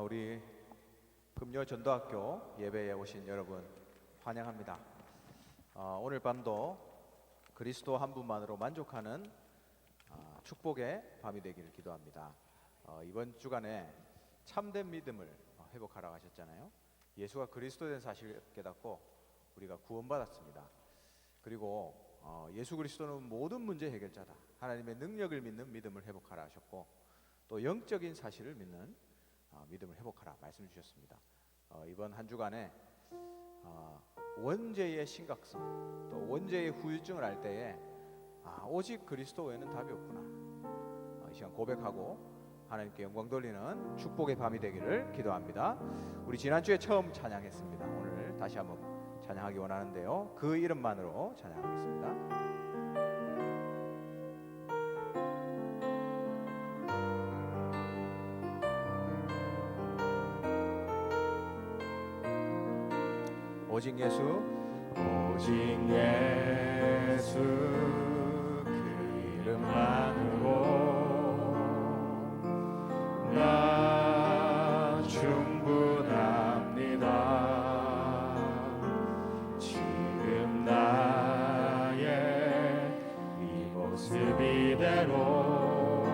우리 금요 전도학교 예배에 오신 여러분 환영합니다. 오늘 밤도 그리스도 한 분만으로 만족하는 축복의 밤이 되기를 기도합니다. 이번 주간에 참된 믿음을 회복하라고 하셨잖아요. 예수가 그리스도 된 사실을 깨닫고 우리가 구원받았습니다. 그리고 예수 그리스도는 모든 문제 해결자다. 하나님의 능력을 믿는 믿음을 회복하라 하셨고, 또 영적인 사실을 믿는 믿음을 회복하라 말씀 주셨습니다. 이번 한 주간에 원죄의 심각성, 또 원죄의 후유증을 알 때에 오직 그리스도 외에는 답이 없구나, 이 시간 고백하고 하나님께 영광 돌리는 축복의 밤이 되기를 기도합니다. 우리 지난주에 처음 찬양했습니다. 오늘 다시 한번 찬양하기 원하는데요, 그 이름만으로 찬양하겠습니다. 오직 예수, 오직 예수 그 이름만으로 나 충분합니다. 지금 나의 이 모습 이대로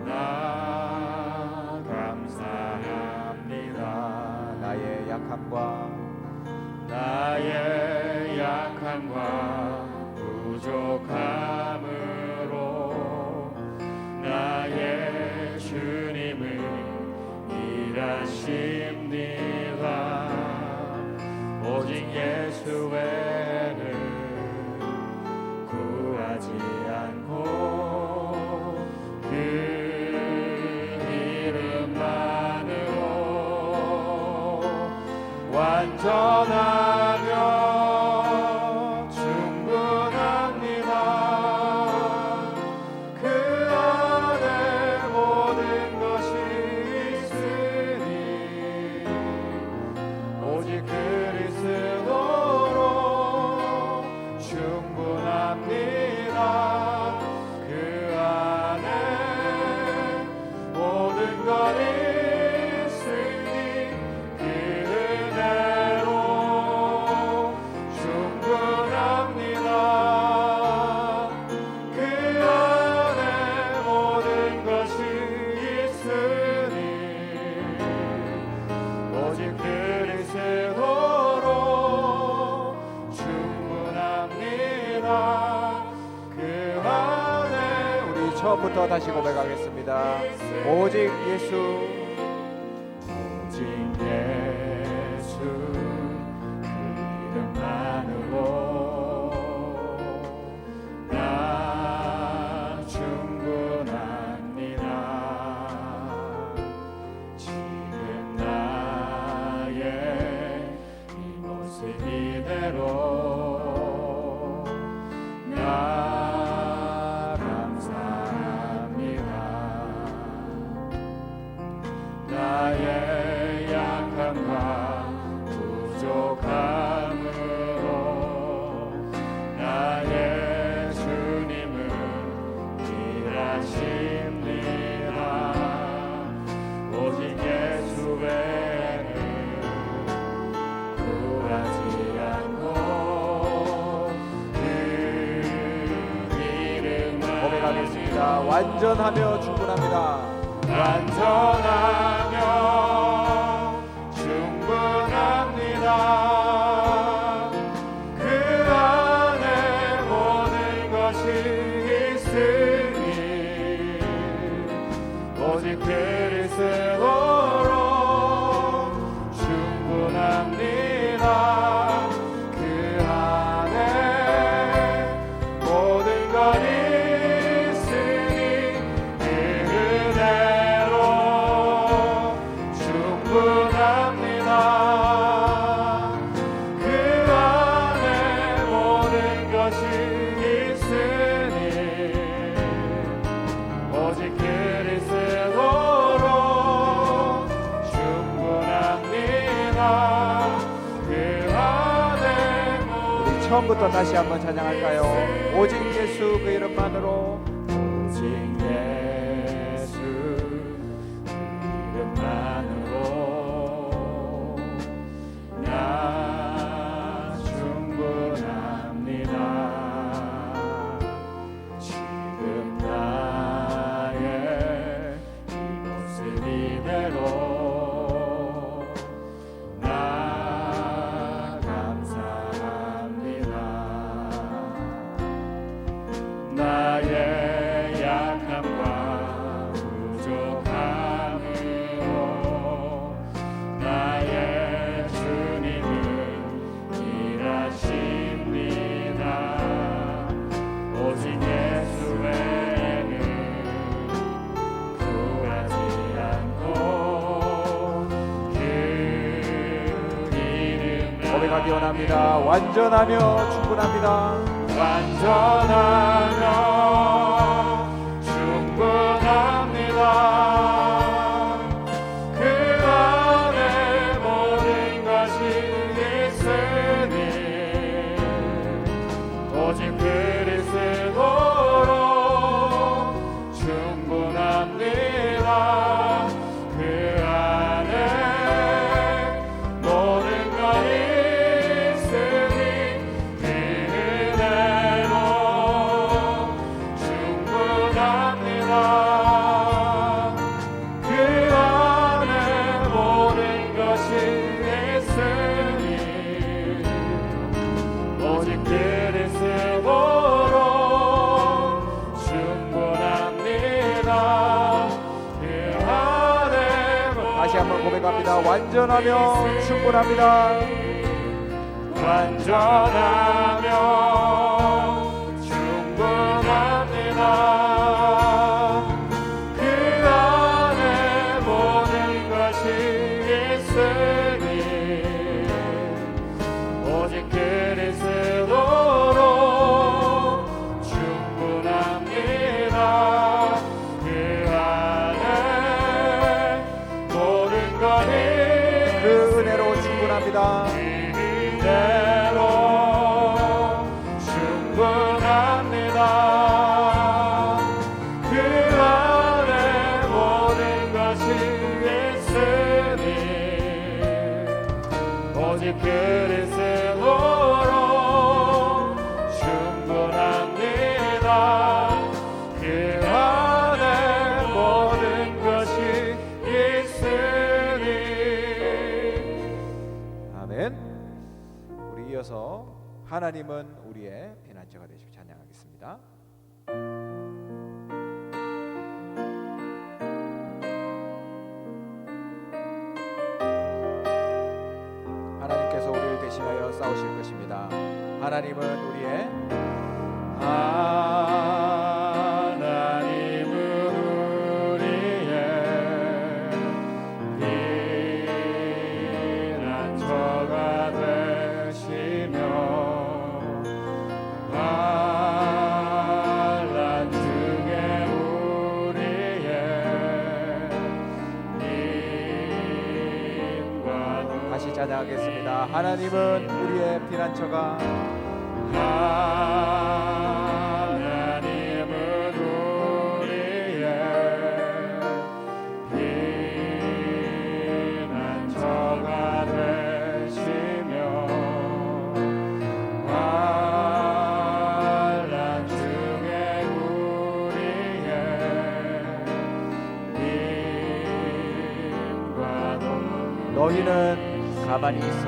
나 감사합니다. 나의 약함과 부족함으로 나의 주님을 일하십니다. 오직 예수 외에는 구하지 않고 그 이름만으로 완전하며 충분합니다. 그 안에 모든 것이 있으니 오직 그리스도로 충분합니다. 그 안에 모든 것이 처음부터 다시 고백하겠습니다. 오직 예수, 오직 예수 그 이름만으로 나 충분합니다. 지금 나의 이 모습 이대로 나 나의 약함과 부족함으로 나의 주님을 일하십니다. 오직 예수 외에는 구하지 않고 그 이름만 고백하겠습니다. 완전하며 충분합니다. 완전하며 충분합니다. 그 안에 모든 것이 있으니 오직 그리스도로 충분합니다. 그 안에 모든 것이 처음부터 다시 한번 찬양할까요? 오직 예수 그 이름만으로, 오직 예수 그 이름 이름만으로 나 충분합니다. 지금 나의 이 모습 이대로 나 감사합니다. 나의 약함과 부족함으로 나의 주님은 일하십니다. 오직 예수 외에는 구하지 않고 그 이름만 고백하기 원합니다. 완전하며 충분합니다. 완전하며 충분합니다. 그 안에 모든 것이 있으니 오직 그리스도로 충분합니다. 그 안에 모든 것이 있으니 그 은혜로 충분합니다. 그 안에 모든 것이 있으니 오직 그리스도로 충분합니다. 그 안에 다시 한번 고백합니다. 완전하며 충분합니다. 완전하며 충분합니다. 그 안에 모든 것이 있으니 오직 그리스도로 충분합니다. 그 안에 모든 것이 그 은혜로 충분합니다. 그대로 충분합니다. 그 안에 모든 것이 있으니 오직 그리스도로 충분합니다. 그 안에 모든 것이 있으니. 아멘. 우리 이어서 하나님은 우리의 피난처가 되시고 찬양하겠습니다. 하나님께서 우리를 대신하여 싸우실 것입니다. 하나님은 우리의 하나님은 우리의 피난처가 되시며 환난 중에 우리의 힘과 다시 찬양하겠습니다. 하나님은 우리의 피난처가 하나님은 우리의 피난처가 되시며 환난 중에 우리의 힘과 너희는 가만히 있어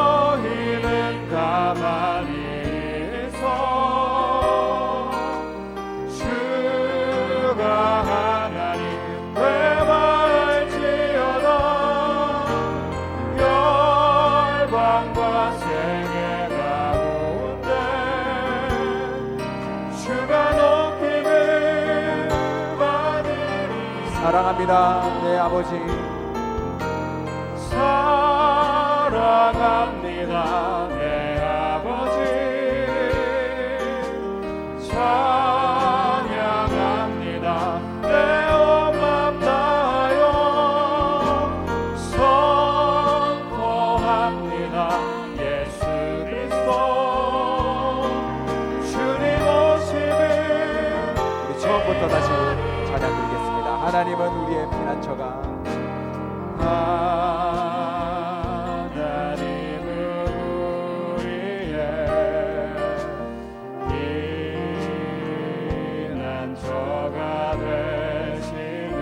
너희는 가만히 있어 주가 하나님 되말지어다. 열방과 세계 가운데 주가 높임을 받으리. 사랑합니다. 내 아버지. 사랑합니다 내 아버지. 찬양합니다 내 온 맘 다하여. 선포합니다 예수 그리스도 주님 오심을. 우리 처음부터 다시 찬양 드리겠습니다. 하나님은 우리의 피난처가 하나님은 우리의 피난처가 되시며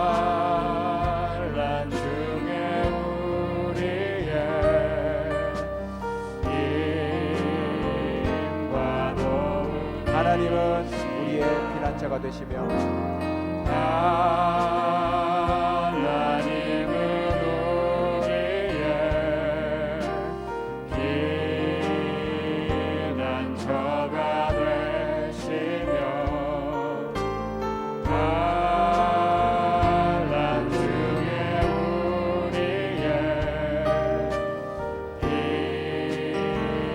환난 중에 우리의 힘과 도움 하나님은 우리의 피난처가 되시며 하나님은 우리의 피난처가 되시며 환난 중에 우리의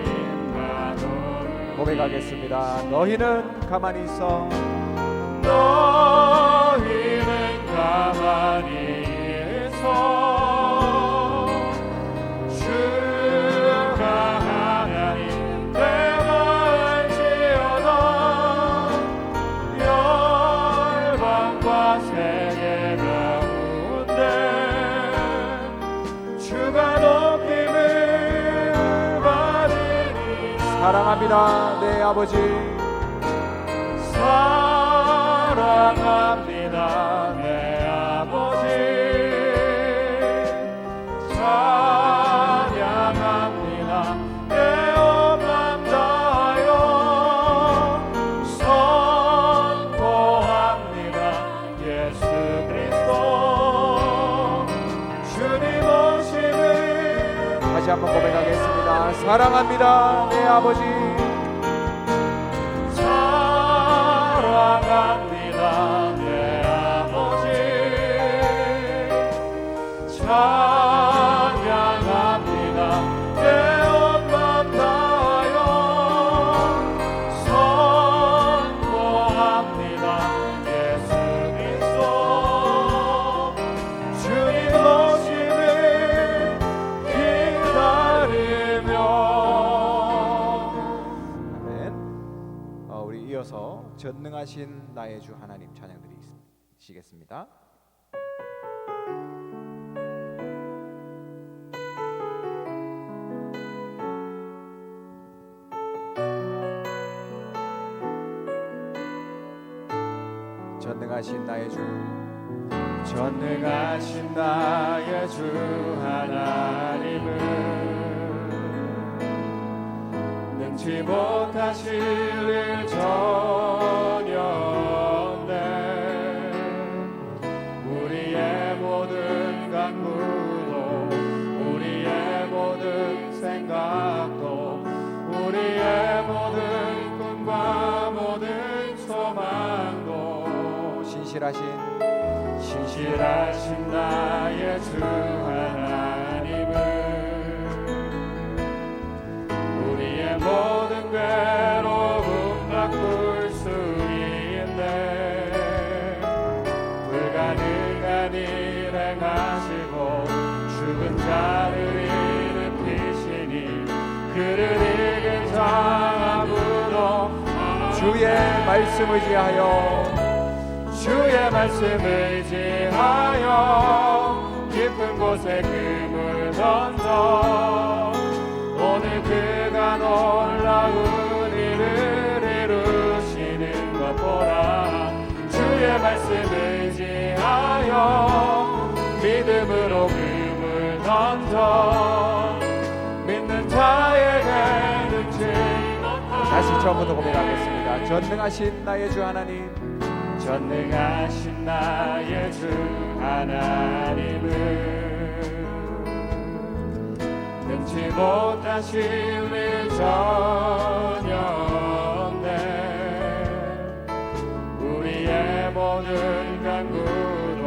힘과 도움 고백하겠습니다. 너희는 가만히 있어 너희는 가만히 있어 주가 하나님 되갈지어다 열방과 세계 가운데 주가 높임을 받으니 사랑합니다 내 아버지 사랑합니다 내 아버지 찬양합니다 내 온 맘 다하여 선포합니다 예수 그리스도 주님 오심을 다시 한번 고백하겠습니다. 사랑합니다 내 아버지 사랑합니다 내 아버지 찬양합니다 내 온 맘 다하여 선포합니다 예수 그리스도 주님 오심을 기다리며 아멘. 우리 이어서 전능하신 나의 주 하나님 찬양 드리시겠습니다. 전능하신 나의 주 전능하신 나의 주 하나님은 능치 못하실 일 전혀 없네 우리의 모든 간구도 우리의 모든 생각도 우리의 모든 꿈과 모든 소망도 신실하신 나의 주 하나님은 우리의 모든 괴로움 바꿀 수 있네 불가능한 일 행하시고 죽은 자를 일으키시니 그를 이긴 자 아무도 주의 말씀 의지하여 주의 말씀 의지하여 깊은 곳에 금을 던져 오늘 그가 놀라운 일을 이루시는 것 보라 주의 말씀 의지하여 믿음으로 금을 던져 믿는 자에게 능치 다시 처음부터 고백하겠습니다. 전능하신 나의 주 하나님 전능하신 나의 주 하나님은 능치 못하실 일 전혀 없네 우리의 모든 간구도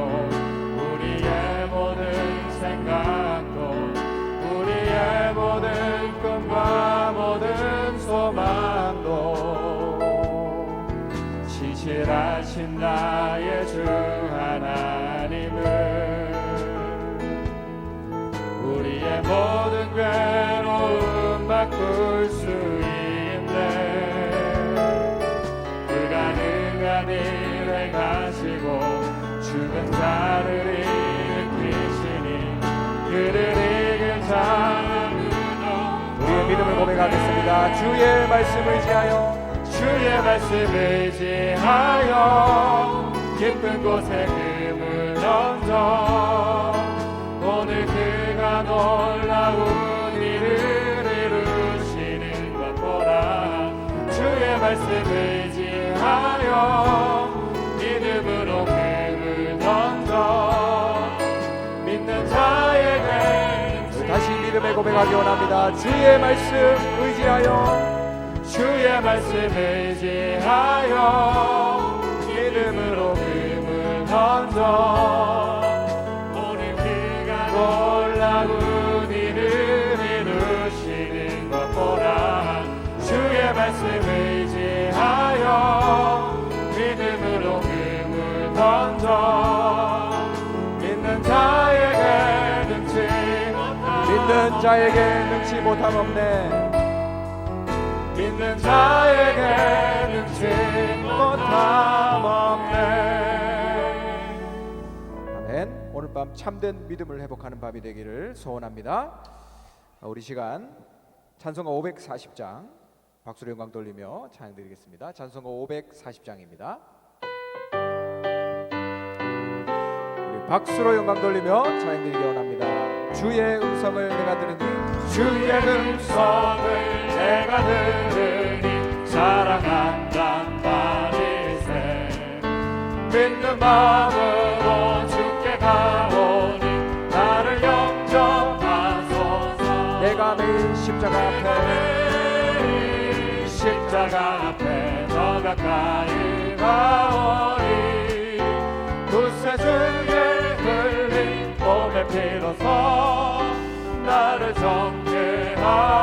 우리의 모든 생각도 우리의 모든 꿈과 모든 소망도 신실하신 나의 주 하나님은 우리의 모든 괴로움 바꿀 수 있네 불가능한 선한 일 행하시고 죽은 자를 일으키시니 그를 이긴 자는 우리의 믿음을 고백하겠습니다. 주의 말씀을 의지하여 주의 말씀을 의지하여 깊은 곳에 금을 던져 오늘 그가 놀라운 일을 이루시는 것 보라. 주의 말씀을 의지하여 믿음으로 금을 던져 믿는 자에게 다시 믿음의 고백하기 원합니다. 주의 말씀 의지하여 주의 말씀을 의지하여 믿음으로 금을 던져 오늘 그가 놀라운 일을 이루시는 것 보라. 주의 말씀을 의지하여 믿음으로 금을 던져 믿는 자에게 능치 못함 없네. 믿는 자에게 능치 못함 없네. 아멘. 오늘 밤 참된 믿음을 회복하는 밤이 되기를 소원합니다. 우리 시간 찬송가 540장 박수로 영광 돌리며 찬양 드리겠습니다. 찬송가 540장입니다. 우리 박수로 영광 돌리며 찬양 드리기 원합니다. 주의 음성을 내가 들으니 주의 음성을 내가 들으니 사랑한단 말일세. 믿는 마음으로 주께 가오니 나를 영접하소서. 내가 매일 십자가 앞에 더 가까이 가오니 구세주의 흘린 몸의 피로서 나를 정죄하소서.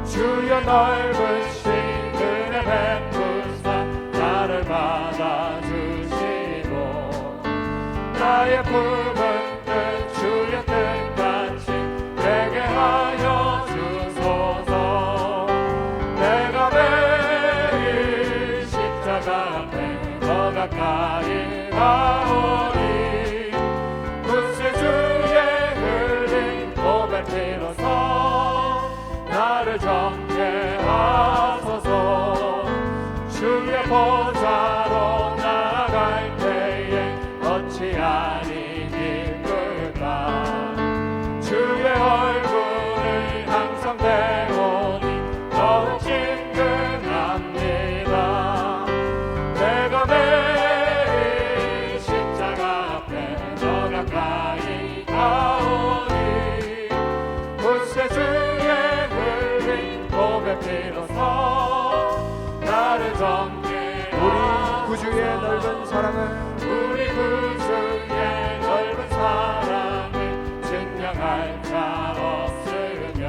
주여 넓으신 은혜 베푸사 나를 받아주시고 나의 품은 뜻 주의 뜻같이 되게 하여 주소서. 내가 매일 십자가 앞에 더 가까이 가오니 구세주의 흘린 몸의 피로서 나를 정죄하소서. 주의 보좌로 나아갈 때에 어찌하니 기쁠까. 주의 얼굴을 항상 배우니 더욱 친근합니다. 내가 매일 십자가 앞에 더 가까이 가오니 구세주의 흘린 몸의 피로서 나를 정죄하소서. 우리 구주의 넓은 사랑을 우리 구주의 넓은 사랑을 증명할 자 없으며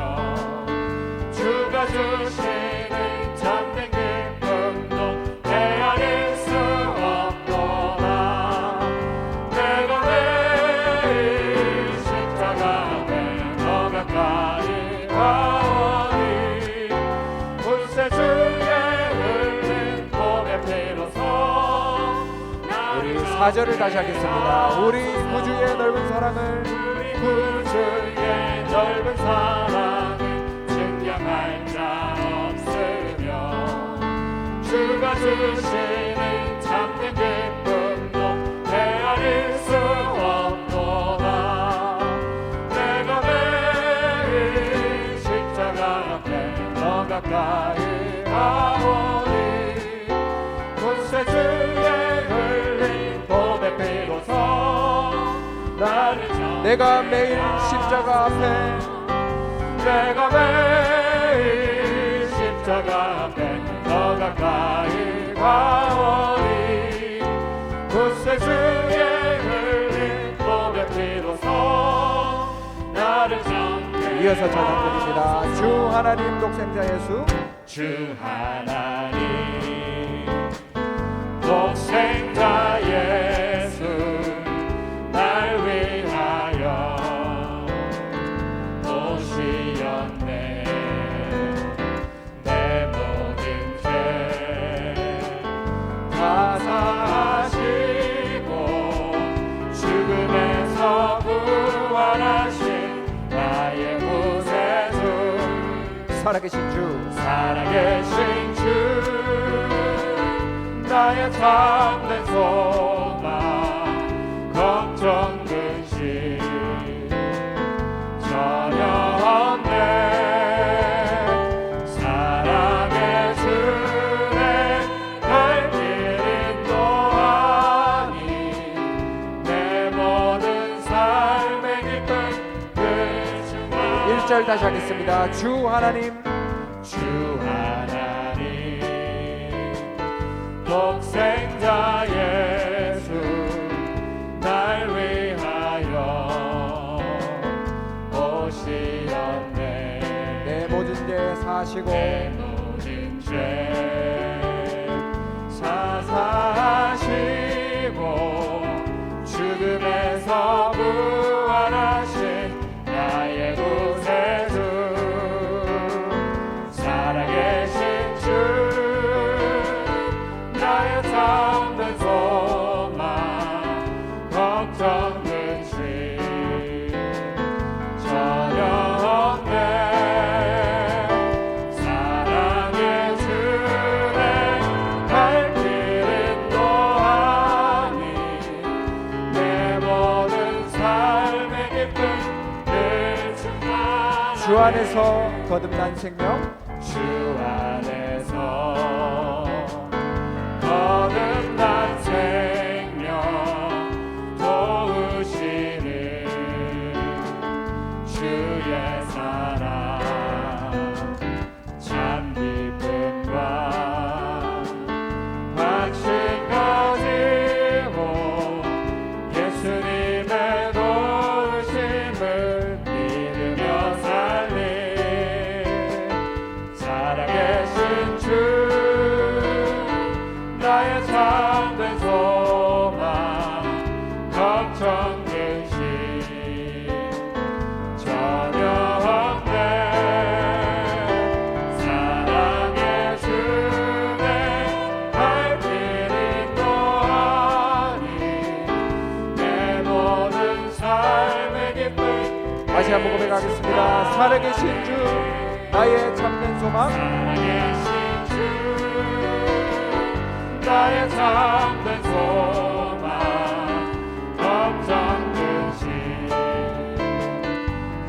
주가 주시는 참된 기쁨도 헤아릴 수 없도다. 내가 매일 십자가 앞에 더 가까이 가오니 구세주의 흘린 몸의 피로서 우리 4절을 다시 하겠습니다. 우리 구주의 넓은 사랑을 우리 구주의 넓은 사랑을 증명할 자 없으며 주가 주시는 참된 기쁨도 헤아릴 수 없도다. 내가 매일 십자가 앞에 더 가까이 가오니 구세주의 흘린 몸의 피로서 나를 내가 매일 십자가 앞에 내가 매일 십자가 앞에 더 가까이 가오니 구세주의 흘린 몸의 피로서 나를 정죄하소서. 이어서 찬양드립니다. 주 하나님 독생자 예수 주 하나님 독생자 예수 날 위하여 오시었네. 내 모든 죄 살아계신 주 살아계신 주 나의 참된 소망 걱정 근심 전혀 없네 사랑의 주내 갈 길 인도하니 내 모든 삶의 기쁨 그 주만 1절 다시 하겠습니다. 주 하나님 주 하나님 독생자 예수 날 위하여 오시었네 내 모든 죄 사시고 내 모든 죄 사사하시고 죽음에서 부활하신 나의 구세주 살아계신 주 나의 참된 소망 걱정 근심 전혀 없네 사랑의 주내 갈 길 인도하니 내 모든 삶의 기쁨 늘 충만하네 주 안에서 거듭난 생명 주 안에서 거듭난 생명 도우시는 주의 사랑 참 기쁨과 확신 가지고 예수님의 도우심을 믿으며 살리 살아계신 주 나의 참된 소망 걱정 근심 전혀 없네 사랑의 주내 갈 길 인도하니 내 모든 삶의 기쁨 다시 한번 고백하겠습니다. 살아계신 주 나의 참된 소망 살아계신 주 나의 참된 소망 걱정 근심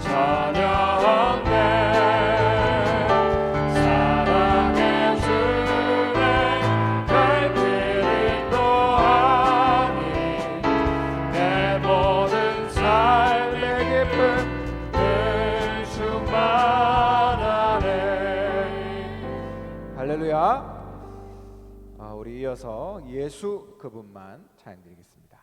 전혀 없네 사랑의 주내 갈 길 인도하니 내 모든 삶의 기쁨 늘 충만하네 할렐루야. 우리 이어서 예수 그분만 찬양드리겠습니다.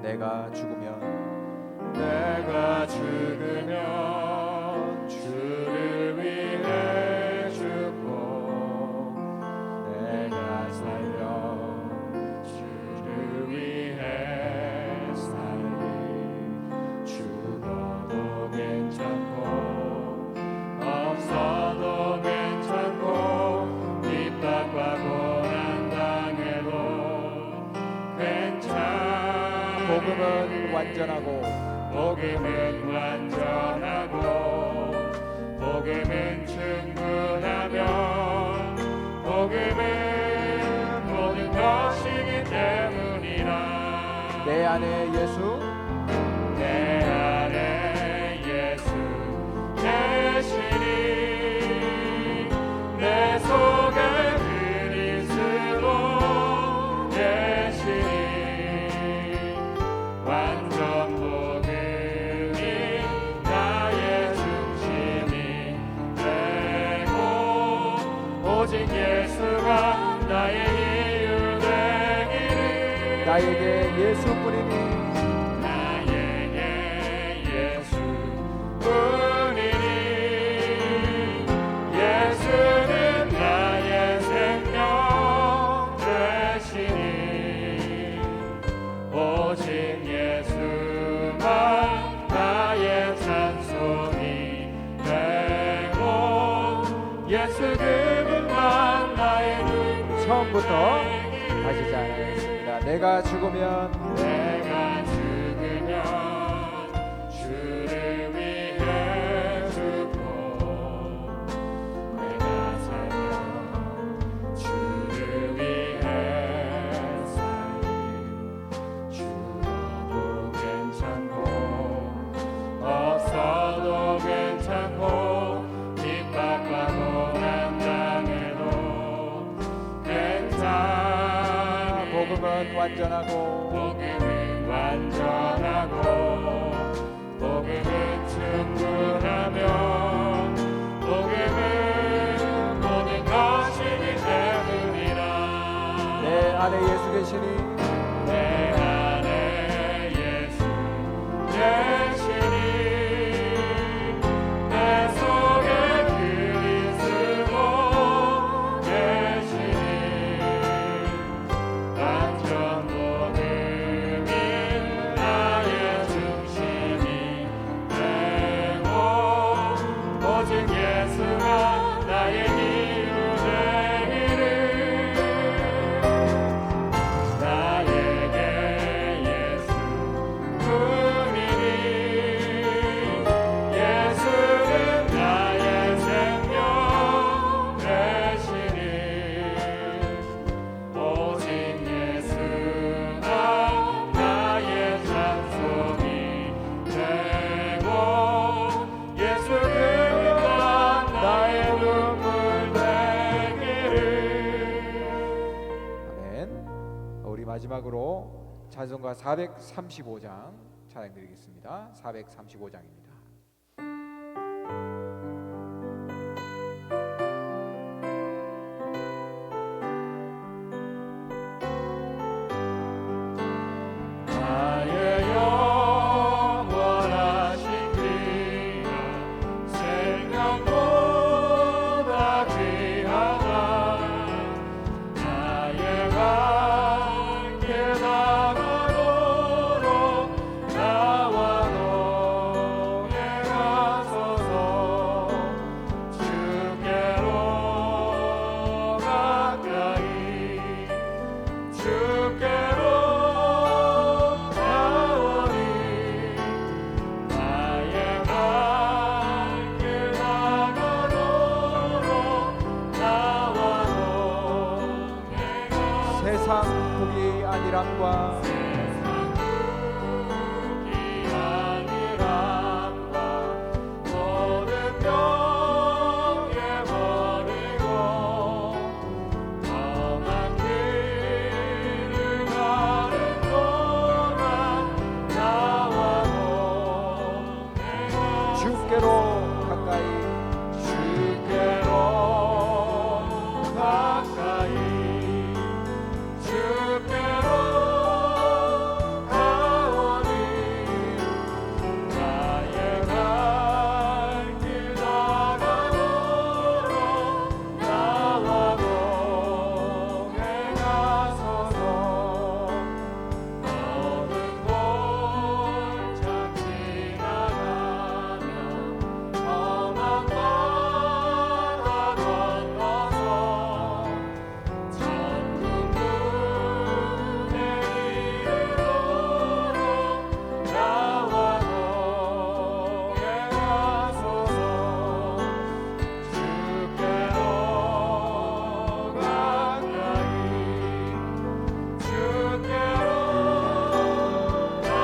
내가 죽으면 주를 위해 죽고 내가 살려 주를 위해 살리 죽어도 괜찮고 없어도 괜찮고 핍박과 고난 당해도 괜찮아 복음은 완전하고 복음은 완전하고 복음은 충분하며 복음은 모든 것이기 때문이라 내 안에 예수 내 안에 예수 계시니 내 속에 그리스도 계시니 완전 복음이 나의 중심이 되고 오직 예수가 나의 이유 되기를 나에게 예수뿐이니 나에게 예수뿐이니 예수는 나의 생명 되시니 오직 예수만 나의 찬송이 되고 예수 그분만 처음부터 다시 잘하겠습니다. 내가 죽으면 주를 위해 죽고 내가 살면 주를 위해 살리 죽어도 괜찮고 없어도 괜찮고 핍박받고 난당해도 괜찮아. 복음은 완전하고 복음은 충분하며 복음은 모든 것이기 때문이라. 내 안에 예수 계시니 내 안에 예수 계시니 내 속에 그리스도 계시니 완전 복음인 나의 중심이 되고 오직 예수가 나의 이유 되기를. 나에게 예수 뿐이니 예수는 나의 생명 되시니 오직 예수가 나의 찬송이 되고 예수 그리스도 나의 눈물 되기를. 아멘. 우리 마지막으로 찬송가 435장 찬양드리겠습니다. 435장입니다. 나의 영원하신 귀하 생명보다 귀하다. 나의 갈길 다가도록 나와 동행 하소서. 주께로 가까이 주께로 나오니 나의 갈길 다가도록 나와 동행하소서. 세상 복이 아니란과 세상 복이 아니란과 모든 병에 버리고 험한 길을 가는 동안 나와 동행하소서. 주께로 가까이 주께로 가까이 주께로 가오니 나의 갈길 다가도록 나와 동행하소서. 모든 골장 지나가며 험한 바다 건너서 천국 문에 이르도록 나와 동행하소서. 주께로 가까이 주께로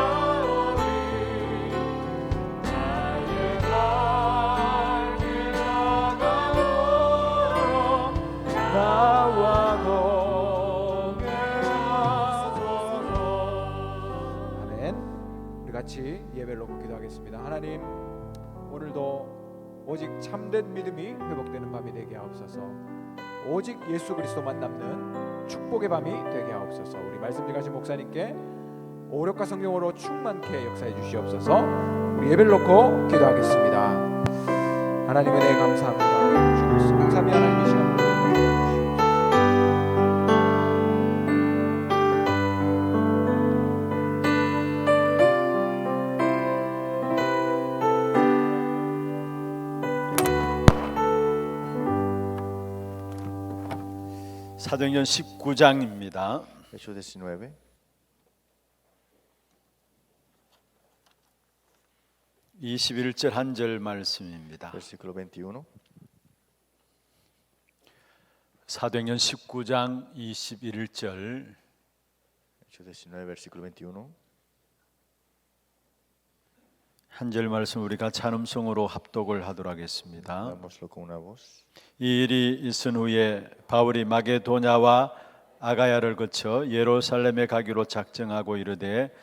나오니 나의 갈길 다가도록 나와 동행하소서. 아멘. 우리 같이 예배를 놓고 기도하겠습니다. 하나님, 오늘도 오직 참된 믿음이 회복되는 밤이 되게 하옵소서. 오직 예수 그리스도만 남는 축복의 밤이 되게 하옵소서. 우리 말씀 전하신 목사님께 오력과 성령으로 충만케 역사해 주시옵소서. 우리 예배를 놓고 기도하겠습니다. 하나님 은혜 감사합니다. 주 그리스도 감사합니다. 하나님 이 시간을 사도행전 19장입니다. Hechos 19, 21절 한 절 말씀입니다. versículo 21. 사도행전 19장 21절 Hechos 19, versículo 21. 한 절 말씀 우리가 찬음성으로 합독을 하도록 하겠습니다. Dámoslo con una voz. 이 일이 있은 후에 바울이 마게도냐와 아가야를 거쳐 예루살렘에 가기로 작정하고 이르되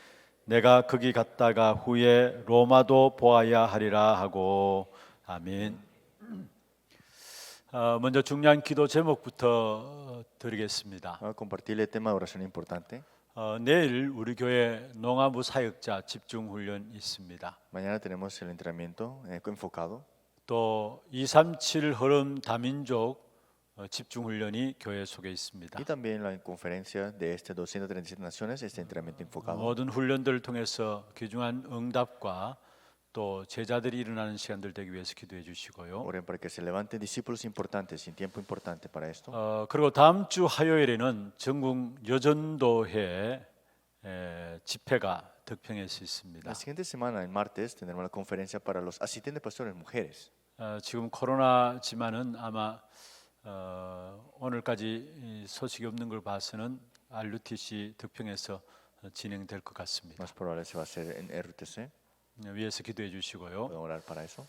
내가 거기 갔다가 후에 로마도 보아야 하리라 하고 아멘. 먼저 중요한 기도 제목부터 드리겠습니다. Vamos a compartirle el tema de oración importante. 내일 우리 교회 농아부 사역자 집중 훈련 있습니다. Mañana tenemos el entrenamiento enfocado. 또 237 흐름 다민족 집중 훈련이 교회 속에 있습니다. Y también la conferencia de 237 naciones, este entrenamiento enfocado. 모든 훈련들을 통해서 귀중한 응답과 또 제자들이 일어나는 시간들 되기 위해서 기도해 주시고요. Oren para que se levanten discípulos importantes, sin tiempo importante para esto. 그리고 다음 주 화요일에는 전국 여전도회 집회가 덕평에서 있습니다. La siguiente semana, el martes, tendremos la conferencia para los asistentes pastores mujeres. 지금 코로나지만은 아마 오늘까지 소식이 없는 걸 봐서는 RUTC 덕평에서 진행될 것 같습니다. Más probable se va a hacer en RUTC. 위에서 기도해 주시고요. Podemos orar para eso.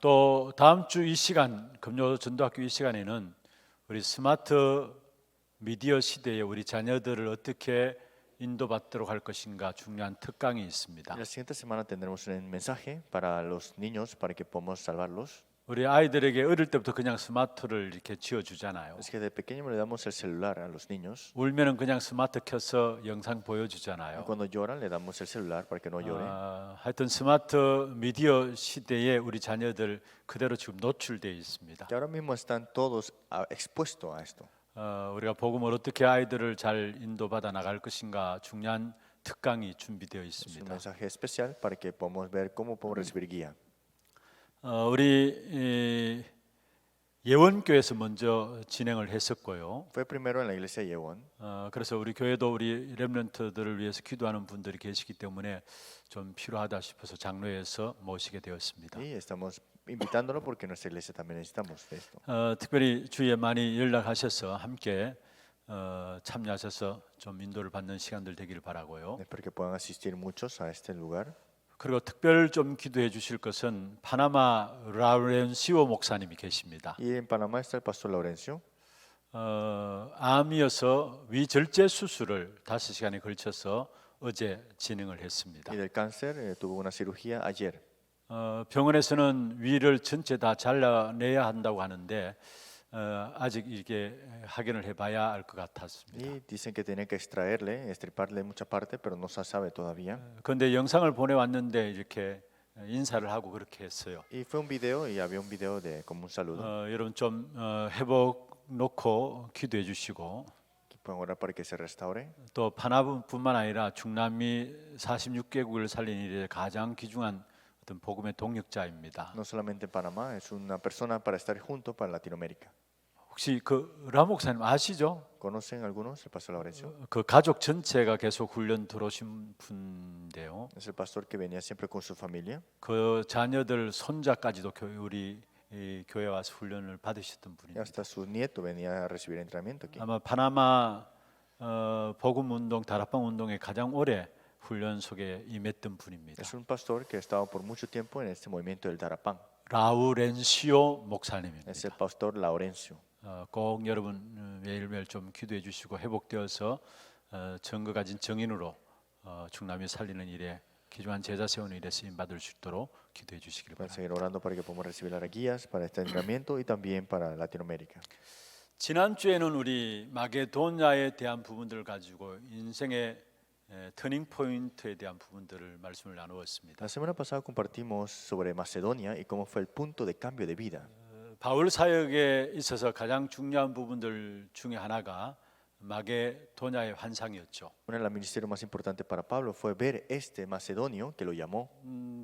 또 다음 주 이 시간 금요 전도학교 이 시간에는 우리 스마트 미디어 시대에 우리 자녀들을 어떻게 인도받도록 할 것인가 중요한 특강이 있습니다. La siguiente semana tendremos un mensaje para los niños para que podamos salvarlos. 우리 아이들에게 어릴 때부터 그냥 스마트를 이렇게 쥐어 주잖아요. Es que de pequeño le damos el celular a los niños. 울면은 그냥 스마트 켜서 영상 Y 보여주잖아요. cuando lloran le damos el celular para que no lloren. 하여튼 스마트 미디어 시대에 우리 자녀들 그대로 지금 노출되어 있습니다. Que ahora mismo están todos expuestos a esto. 우리가 복음을 어떻게 아이들을 잘 인도받아 나갈 것인가 중요한 특강이 준비되어 Es un 있습니다. mensaje especial para que podamos ver cómo podemos recibir guía. 우리 예원교회에서 먼저 진행을 했었고요. Fue primero en la iglesia Yewon. 그래서 우리 교회도 우리 렘넌트들을 위해서 기도하는 분들이 계시기 때문에 좀 필요하다 싶어서 장로회에서 모시게 되었습니다. Y estamos invitándolo porque en nuestra iglesia también necesitamos de esto. 특별히 주위에 많이 연락하셔서 함께 참여하셔서 좀 인도를 받는 시간들 되기를 바라고요. Espero que puedan asistir muchos a este lugar. 그리고 특별 좀 기도해 주실 것은 파나마 라우렌시오 목사님이 계십니다. Y en Panamá está el pastor Laurencio. 암이어서 위절제 수술을 5시간에 걸쳐서 어제 진행을 했습니다. Y del cáncer tuvo una cirugía ayer. 병원에서는 위를 전체 다 잘라내야 한다고 하는데 아직 이게 확인을 해봐야 알 것 같았습니다. Y dicen que tienen que extraerle, extirparle mucha parte, pero no se sabe todavía. 그런데 영상을 보내왔는데 이렇게 인사를 하고 그렇게 했어요. Y fue un video y había un video de como un saludo. 여러분 좀 회복 놓고 기도해 주시고 Que pueden orar para que se restaure. 또 파나마뿐만 아니라 중남미 46개국을 살린 일에 가장 귀중한 어떤 복음의 동력자입니다. No solamente en Panamá, es una persona para estar junto para Latinoamérica. 혹시 그 라 목사님 아시죠? ¿Conocen algunos? El pastor Laurencio. 그 가족 전체가 계속 훈련 들어오신 분인데요. Es el pastor que venía siempre con su familia. 그 자녀들 손자까지도 우리 이 교회 와서 훈련을 받으셨던 Y 분입니다. hasta su nieto venía a recibir entrenamiento aquí. 아마 파나마 복음 운동, 다락방 운동에 가장 오래 훈련 속에 임했던 분입니다. Es un pastor que ha estado por mucho tiempo en este movimiento del Darapán. 라우렌시오 목사님입니다. Es el pastor Laurencio. 꼭 여러분 매일매일 좀 기도해 주시고 회복되어서 정거 가진 정인으로 중남미 살리는 일에 귀중한 제자 세우는 일에 쓰임 받을 수 있도록 기도해 주시기를 Para 바랍니다. seguir orando para que podamos recibir las guías para este entrenamiento y también para Latinoamérica. 지난 주에는 우리 마게도냐에 대한 부분들을 가지고 인생의 터닝 포인트에 대한 부분들을 말씀을 나누었습니다. La semana pasada compartimos sobre Macedonia y cómo fue el punto de cambio de vida. 바울 사역에 있어서 가장 중요한 부분들 중에 하나가 마게도냐의 환상이었죠. Uno de los ministerios más importantes para Pablo fue ver este macedonio que lo llamó.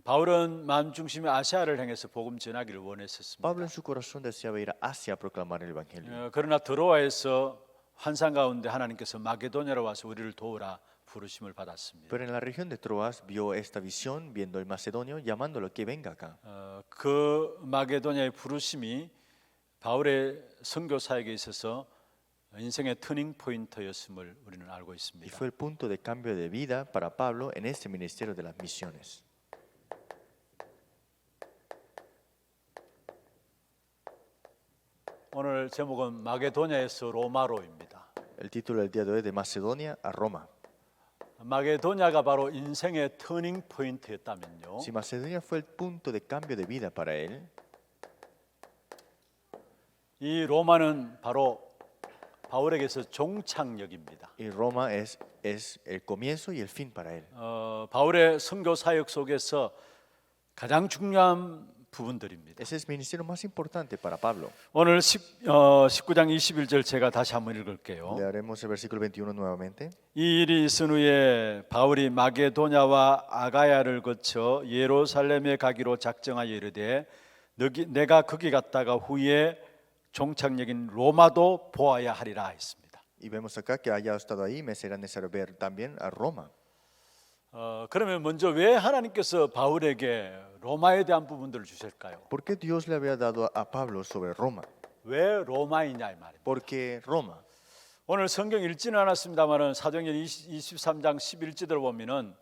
바울은 마음 중심의 아시아를 향해서 복음 전하기를 원했었습니다. Pablo en su corazón deseaba ir a Asia a proclamar el evangelio. 그러나 드로아에서 환상 가운데 하나님께서 마게도냐로 와서 우리를 도우라 부르심을 받았습니다. Pero en la región de Troas vio esta visión, viendo el macedonio, llamándolo que venga acá. 그 마게도냐의 부르심이 바울의 선교 사역에 있어서 인생의 터닝 포인트였음을 우리는 알고 Y 있습니다. fue el punto de cambio de vida para Pablo en este ministerio de las misiones. 오늘 제목은 마게도냐에서 로마로입니다. El título del día de hoy es de Macedonia a Roma. 마게도냐가 바로 인생의 터닝 포인트였다면요. Si Macedonia fue el punto de cambio de vida para él, 이 로마는 바로 바울에게서 종착역입니다. y Roma es el comienzo y el fin para él. 바울의 선교 사역 속에서 가장 중요한 부분들입니다. Ese es el ministerio más importante para Pablo. 오늘 19장 21절 제가 다시 한번 읽을게요. Leeremos el versículo 21 nuevamente. 이 일이 있은 후에 바울이 마게도냐와 아가야를 거쳐 예루살렘에 가기로 작정하여 이르되 내가 거기 갔다가 후에 종착역인 로마도 보아야 하리라 했습니다. Y vemos acá que haya estado ahí, me será necesario ver también a Roma. 그러면 먼저 왜 하나님께서 바울에게 로마에 대한 부분들을 주실까요? ¿Por qué Dios le había dado a Pablo sobre Roma? 왜 로마이냐 이 말입니다. Porque Roma. 오늘 성경 읽지는 않았습니다만은 사도행전 23장 11절을 보면은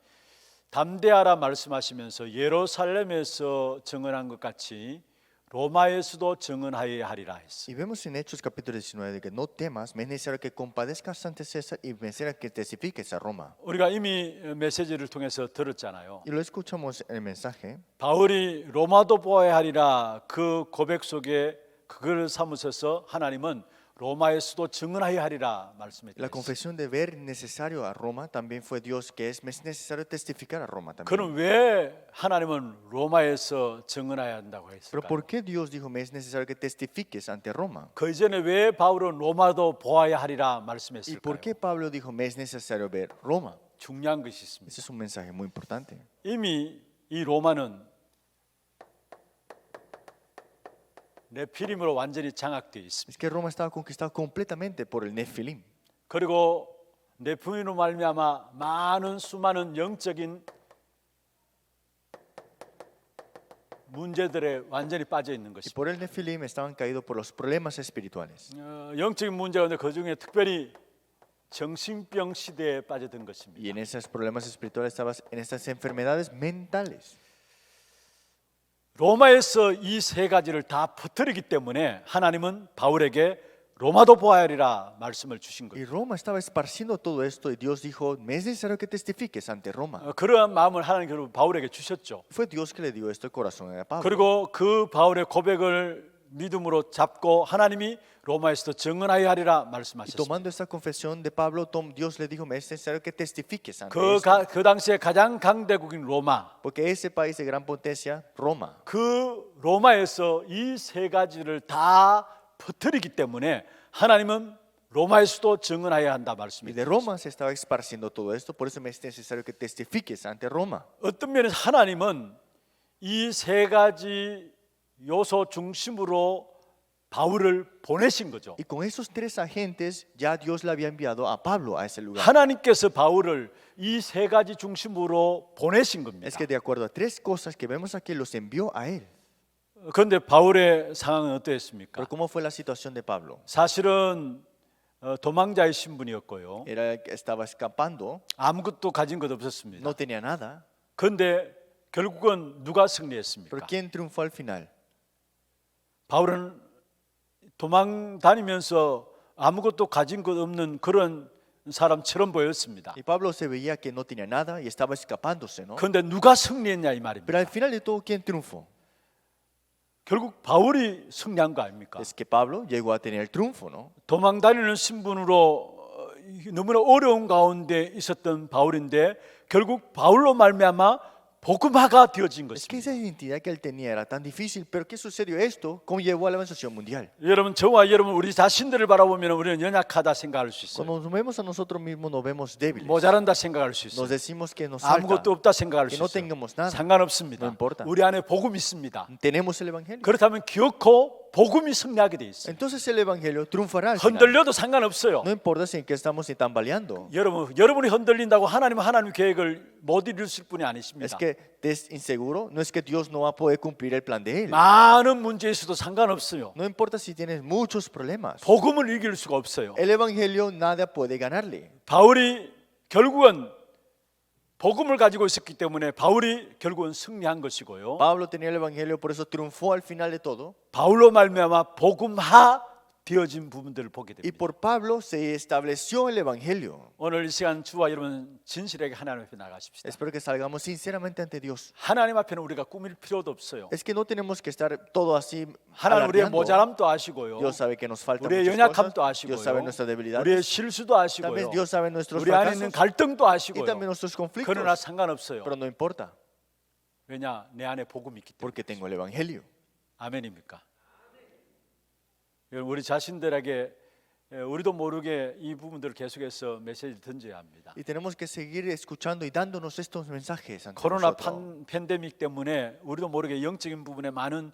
담대하라 말씀하시면서 예루살렘에서 증언한 것 같이 로마에서도 증언하여야 하리라 했어요. Y vemos en Hechos capítulo 19 de que no temas, me es necesario que compadezcas ante César y me será que testifiques a Roma. 우리가 이미 메시지를 통해서 들었잖아요. Y lo escuchamos en el mensaje. 바울이 로마도 보아야 하리라 그 고백 속에 그걸 삼으셔서 하나님은 로마에서도 증언하여야 하리라 La 말씀했어요. confesión de ver necesario a Roma también fue Dios que es, me es necesario testificar a Roma también. 그럼 왜 하나님은 로마에서 증언해야 한다고 Pero 했을까요? ¿por qué Dios dijo, me es necesario que testifiques ante Roma? 그 이전에 왜 바울은 로마도 보아야 하리라 ¿Y 말씀했을까요? por qué Pablo dijo, me es necesario ver Roma? 중요한 것이 있습니다. Ese es un mensaje muy importante. 이미 이 로마는 네피림으로 완전히 장악되어 있습니다. Es que Roma estaba conquistada completamente por el Nefilim. 그리고 네피림으로 말미암아 많은 수많은 영적인 문제들에 완전히 빠져 있는 Y 것입니다. por el Nefilim estaban caídos por los problemas espirituales. 영적인 문제가 그 중에 특별히 정신병 시대에 빠져든 Y 것입니다. en esos problemas espirituales estabas en estas enfermedades mentales. 로마에서 이 세 가지를 다 퍼뜨리기 때문에 하나님은 바울에게 로마도 보아야 하리라 말씀을 주신 Y 거예요. Roma estaba esparciendo todo esto y Dios dijo, me es necesario que testifiques ante Roma. 그러한 마음을 하나님께서 바울에게 주셨죠. Fue Dios que le dio esto al corazón a Pablo. 그리고 그 바울의 고백을 믿음으로 잡고 하나님이 로마에서도 증언하여 하리라 Y 말씀하셨습니다. tomando esta confesión de Pablo, Dios le dijo, me es necesario que testifiques ante esto. 그 당시에 가장 강대국인 로마, Porque ese país de gran potencia, Roma, 그 로마에서 이 세 가지를 다 퍼뜨리기 때문에 하나님은 로마에서도 증언하여야 한다 y de 말씀입니다. Roma se estaba esparciendo todo esto, por eso me es necesario que testifiques ante Roma. 어떤 면에서 하나님은 이 세 가지 요소 중심으로 바울을 보내신 거죠. Y con esos tres agentes ya Dios le había enviado a Pablo a ese lugar. 하나님께서 바울을 이 세 가지 중심으로 보내신 겁니다. Es que de acuerdo a tres cosas que vemos aquí, los envió a él. 그런데 바울의 상황은 어떠했습니까? Pero ¿cómo fue la situación de Pablo? 사실은 도망자의 신분이었고요. Estaba escapando, 아무것도 가진 것 없었습니다. no tenía nada. 그런데 결국은 누가 Pero 승리했습니까? ¿quién triunfó al final? 바울은 도망 다니면서 아무것도 가진 것 없는 그런 사람처럼 보였습니다. Y Pablo se veía que no tenía nada y estaba escapándose, ¿no? 그런데 누가 승리했냐 이 말입니다. Pero al final de todo, ¿quién triunfó? 결국 바울이 승리한 거 아닙니까? Es que Pablo llegó a tener el triunfo, ¿no? 도망 다니는 신분으로 너무나 어려운 가운데 있었던 바울인데 결국 바울로 말미암아 복음화가 되어진 Es que 것입니다. esa identidad que él tenía era tan difícil, pero ¿qué sucedió? Esto conllevó a la evangelización mundial. 여러분, 저와 여러분 우리 자신들을 바라보면 우리는 연약하다 생각할 수 있어요. Cuando nos vemos a nosotros mismos nos vemos débiles. 모자란다 생각할 수 Nos 있어요. decimos que nos falta, 아무것도 없다 생각할 que 수 no 있어요. tengamos nada. 상관없습니다. No importa. 우리 안에 복음이 있습니다. Tenemos el evangelio. 그렇다면 기어코 복음이 승리하게 돼 있어요. Entonces el evangelio triunfará al final. 흔들려도 상관없어요. No importa si en qué estamos tambaleando. 여러분이 흔들린다고 하나님 계획을 못 이룰 뿐이 Es 아니십니다. que estés inseguro, no es que Dios no va a poder cumplir el plan de él. 많은 문제 있어도 상관없어요. No importa si tienes muchos problemas. 복음을 이길 수가 없어요. El evangelio nada puede ganarle. 바울이 결국은 복음을 가지고 있었기 때문에 바울이 결국은 승리한 것이고요. Pablo tenía el evangelio, por eso triunfó al final de todo. 바울로 말미암아 복음화 되어진 부분들을 보게 Y 됩니다. por Pablo se estableció el evangelio. 오늘 이 시간 주와 여러분 진실하게 하나님 앞에 나가십시다. Espero que salgamos sinceramente ante Dios. 하나님 앞에는 우리가 꾸밀 필요도 없어요. Es que no tenemos que estar todo así 하나님 우리의 alardeando. 모자람도 아시고요. Dios sabe que nos faltan 우리의 muchas 연약함도 cosas. Dios sabe 아시고요. nuestras 우리의 debilidades. 실수도 También 아시고요. Dios sabe nuestros 우리 안에 있는 fracasos 갈등도 y 아시고요. también nuestros conflictos. 그러나 상관없어요. Pero no importa, 왜냐? 내 안에 복음이 있기 때문에. porque tengo el evangelio. 아멘입니까? 여러분, 우리 자신들에게 우리도 모르게 이 부분들을 계속해서 메시지를 던져야 합니다. Y tenemos que seguir escuchando y dándonos estos mensajes ante 코로나 nosotros. 팬데믹 때문에 우리도 모르게 영적인 부분에 많은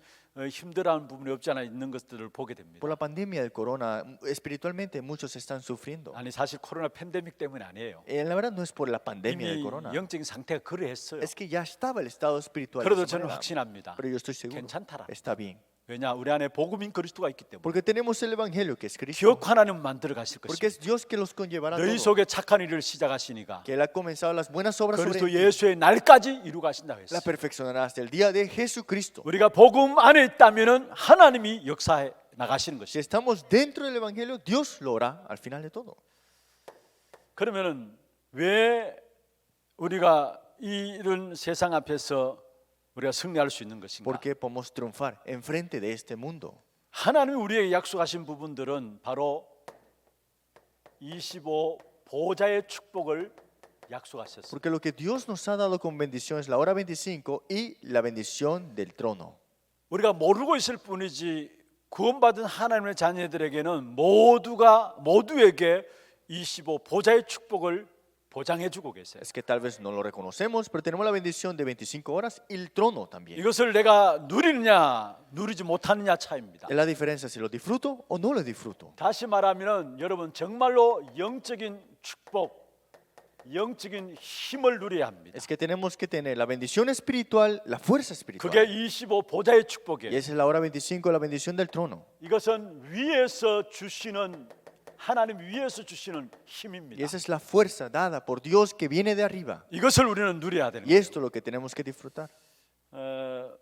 힘들어하는 부분이 없지 않아 있는 것들을 보게 됩니다. Por la pandemia del corona, espiritualmente muchos están sufriendo. 아니 사실 코로나 팬데믹 때문이 아니에요. La verdad no es por la pandemia del 이미 corona. 영적인 상태가 그러했어요. Es que ya estaba el estado espiritual. de 그래도 esa 저는 manera. 확신합니다. Pero yo estoy seguro, 괜찮더라. está bien. 왜냐? 우리 안에 복음인 그리스도가 있기 때문에. Porque tenemos el evangelio que es Cristo. 기억 하나님 만들어 가실 Porque 것입니다. es Dios que los conllevará 너희 todo. 속에 착한 일을 시작하시니까 Que Él ha comenzado las buenas obras sobre 그리스도 ti. 예수의 날까지 이루고 가신다고 La 했어요. perfeccionará hasta el día de Jesucristo. 우리가 복음 안에 있다면은 하나님이 역사해 나가시는 Si 것이죠. estamos dentro del evangelio, Dios lo hará al final de todo. 그러면은 왜 우리가 이런 세상 앞에서 우리가 승리할 수 있는 것인가? Porque podemos triunfar enfrente de este mundo. 하나님이 우리에게 약속하신 부분들은 바로 25 보좌의 축복을 약속하셨어요. Porque lo que Dios nos ha dado con bendición es la hora 25 y la bendición del trono. 우리가 모르고 있을 뿐이지 구원받은 하나님의 자녀들에게는 모두에게 25 보좌의 축복을 보장해 주고 계세요. Es que tal vez no lo reconocemos, pero tenemos la bendición de 25 horas y el trono también. 이것을 내가 누리느냐 누리지 못하느냐 차이입니다. Es la diferencia si lo disfruto o no lo disfruto. 다시 말하면 여러분 정말로 영적인 축복, 영적인 힘을 누려야 합니다. Es que tenemos que tener la bendición espiritual, la fuerza espiritual. 그게 25 보좌의 Y 축복이에요. esa es la hora 25, la bendición del trono. 이것은 위에서 주시는 하나님 위에서 주시는 Y 힘입니다. esa es la fuerza dada por Dios que viene de arriba. 이것을 우리는 누려야 되는 Y esto es lo que tenemos que disfrutar. 거예요.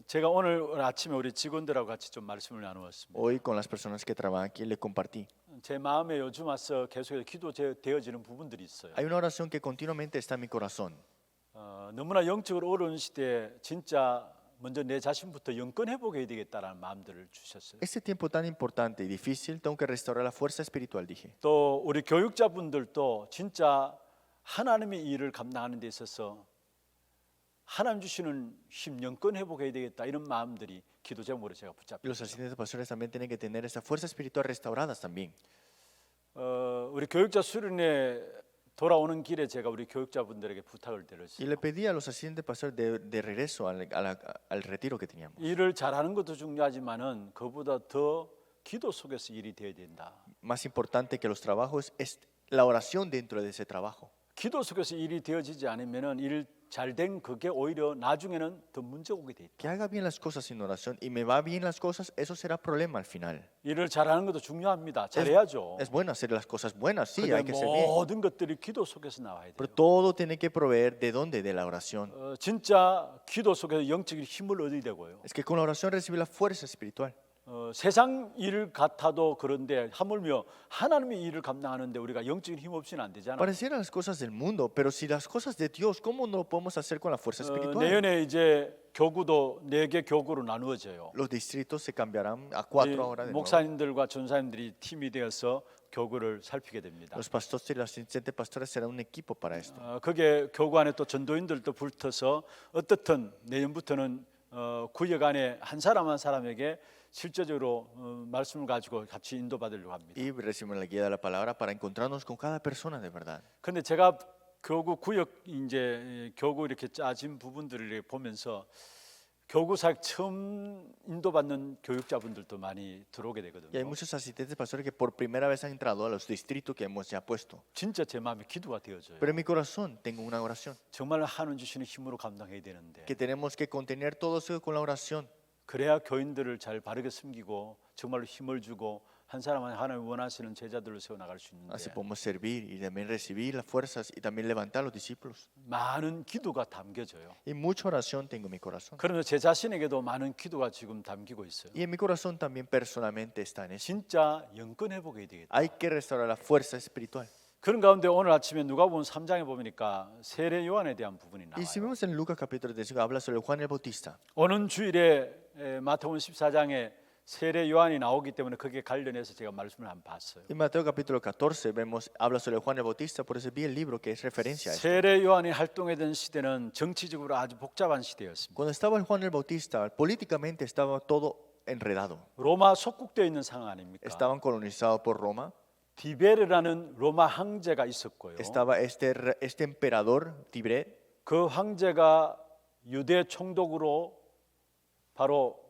제가 오늘 아침에 우리 직원들하고 같이 좀 말씀을 나누었습니다. Hoy con las personas que trabajan aquí le compartí. 제 마음에 요즘 와서 계속해서 기도되어지는 부분들이 있어요. Hay una oración que continuamente está en mi corazón. 너무나 영적으로 어려운 시대에 진짜 먼저 내 자신부터 영권 회복해야 되겠다라는 마음들을 주셨어요. Este tiempo tan importante y difícil, tengo que restaurar la fuerza espiritual, dije. 또 우리 교육자분들도 진짜 하나님의 일을 감당하는 데 있어서 하나님 주시는 힘, 영권 회복해야 되겠다 이런 마음들이 기도 제목으로 제가 Y 붙잡고 los asistentes de pastores también tienen que tener esa fuerza espiritual restauradas también. 우리 교육자 수련회 돌아오는 길에 제가 우리 교육자분들에게 부탁을 Y 드렸어요. le pedí a los asistentes de pastores de regreso al retiro que teníamos. 일을 잘하는 것도 중요하지만은 그보다 더 기도 속에서 일이 되어야 된다. Más importante que los trabajos es la oración dentro de ese trabajo. 기도 속에서 일이 되어지지 않으면은 일 잘된 그게 오히려 나중에는 더 문제가 오게 돼 있다. Que haga bien las cosas sin oración y me va bien las cosas, eso será problema al final. 일을 잘하는 것도 중요합니다. 잘해야죠. Es bueno hacer las cosas buenas, sí, 근데 hay que ser bien. 모든 것들이 기도 속에서 나와야 Pero 돼요. todo tiene que proveer de dónde, de la oración. 진짜 기도 속에서 영적인 힘을 얻어야 되고요. Es que con la oración recibe la fuerza espiritual. 세상 일 같아도 그런데 하물며 하나님의 일을 감당하는데 우리가 영적인 힘 없이는 안 되잖아요. Parecieran las cosas del mundo, pero si las cosas de Dios, ¿cómo no lo podemos hacer con la fuerza espiritual? 내년에 이제 교구도 4개 교구로 나누어져요. Los distritos se cambiarán a 이 4 ahora de nuevo. 목사님들과 전사님들이 팀이 되어서 교구를 살피게 됩니다. Los pastores y los asistentes pastores serán un equipo para esto. 거기에 교구 안에 또 전도인들도 붙어서 어떻든 내년부터는 구역 안에 한 사람 한 사람에게 실제적으로 말씀을 가지고 같이 인도받으려고 합니다. Y recibimos la guía de la palabra para encontrarnos con cada persona de verdad. 근데 제가 교구 구역 이제 교구 이렇게 짜진 부분들을 이렇게 보면서 교구사 처음 인도받는 교육자분들도 많이 들어오게 Y hay 되거든요. muchos asistentes pastores que por primera vez han entrado a los distritos que hemos ya puesto. 진짜 제 마음에 기도가 되어져요. Pero en mi corazón tengo una oración, 정말 하나님 주시는 힘으로 감당해야 되는데 que tenemos que contener todo eso con la oración. 그래야 교인들을 잘 바르게 섬기고 정말로 힘을 주고 한 사람 하나님 원하시는 제자들을 세워 나갈 수 있는데 Así podemos servir y también recibir las fuerzas y también levantar a los discípulos. 많은 기도가 담겨져요. Y mucha oración tengo en mi corazón. 그러면서 제 자신에게도 많은 기도가 지금 담기고 있어요. Y en mi corazón también personalmente está en eso. 진짜 영권 회복해야 되겠다. Hay que restaurar la fuerza espiritual. 그런 가운데 오늘 아침에 누가복음 3장에 보니까 세례 요한에 대한 부분이 Y si 나와요. vemos en Lucas capítulo 5 habla sobre Juan el Bautista. 오는 주일에 마태복음 14장에 세례 요한이 나오기 때문에 그게 관련해서 제가 말씀을 한번 봤어요. En Mateo capítulo 14 vemos habla sobre Juan el Bautista, por eso vi el libro que es referencia a esto. 세례 요한이 활동하던 시대는 정치적으로 아주 복잡한 시대였습니다. Cuando estaba Juan el Bautista, políticamente estaba todo enredado. 로마 속국되어 있는 상황 아닙니까? Estaban colonizados por Roma. 디베르라는 로마 황제가 있었고요. Estaba este emperador Tibre. 그 황제가 유대 총독으로 바로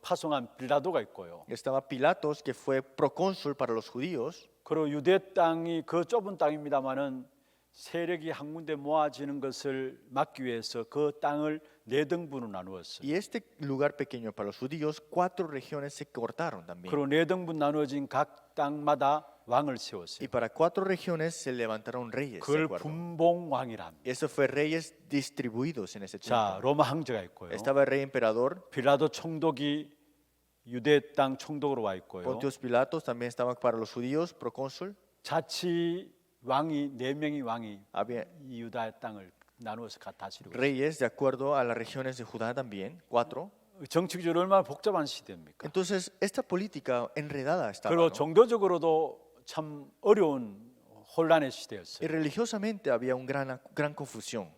파송한 빌라도가 있고요. Estaba Pilatos, que fue procónsul para los judíos. 그리고 유대 땅이 그 좁은 땅입니다만은 세력이 한 군데 모아지는 것을 막기 위해서 그 땅을 네 등분으로 나누었어요. Y este lugar pequeño para los judíos, 4 regiones se cortaron también. 그리고 네 등분 나누어진 각 땅마다 왕을 Y 세웠어요. para 4 regiones se levantaron reyes. ¿De 그걸 acuerdo? 분봉왕이라 합니다. Eso fue reyes distribuidos en ese 자, tiempo. 로마 황제가 있고요. Estaba el rey emperador. 빌라도 총독이 유대 땅 총독으로 와 있고요. Pontius Pilatos también estaba para los judíos, procónsul. 자치 왕이 네 명이 왕이 Había 이 유다 땅을 나누어서 다스리고 있어요. reyes de acuerdo a las regiones de Judá también, 4. 정치적으로 얼마나 복잡한 시대입니까? Entonces, esta política enredada estaba. 그리고 ¿no? 종교적으로도 참 어려운 혼란의 Y 시대였어요. religiosamente había una gran confusión.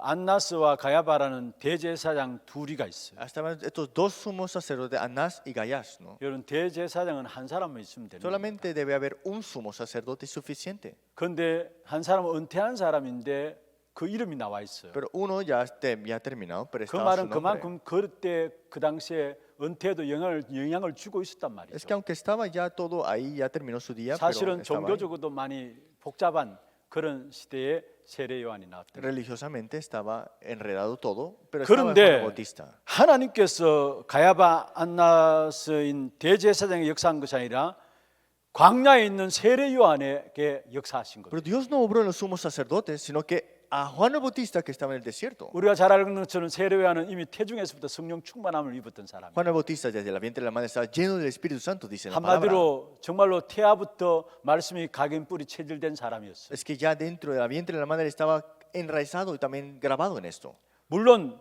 안나스와 가야바라는 대제사장 둘이가 있어요. Estaban estos dos sumos sacerdotes, Anás y Gayás, ¿no? 여러분 대제사장은 한 사람만 있으면 됩니다. Solamente debe haber un sumo sacerdote suficiente. 그런데 한 사람은 은퇴한 사람인데 그 이름이 나와 있어요. Pero uno ya ha terminado, pero 그 estaba su 말은 nombre. 그만큼 그때 그 당시에 은퇴도 영향을 주고 있었단 Es que 말이죠. aunque estaba ya todo ahí, ya terminó su día, pero 사실은 estaba ahí. 종교적으로도 많이 복잡한 그런 시대에 세례 요한이 나왔다. Religiosamente estaba enredado todo, pero estaba Juan el 그런데 Bautista. 하나님께서 가야바 안나스인 대제사장의 역사한 것이 아니라 광야에 있는 세례 요한에게 역사하신 거예요. Pero Dios no obró en los sumos sacerdotes, sino que a Juan el Bautista que estaba en el desierto. 우리가 잘 알는 것처럼 세례 요한은 이미 태중에서부터 성령 충만함을 입었던 사람이에요. Juan el Bautista desde la vientre de la madre estaba lleno del Espíritu Santo, dice la palabra. 한마디로 정말로 태아부터 말씀이 각인 뿌리 체질된 사람이었어요. Es que ya dentro de la vientre de la madre estaba enraizado y también grabado en esto. 물론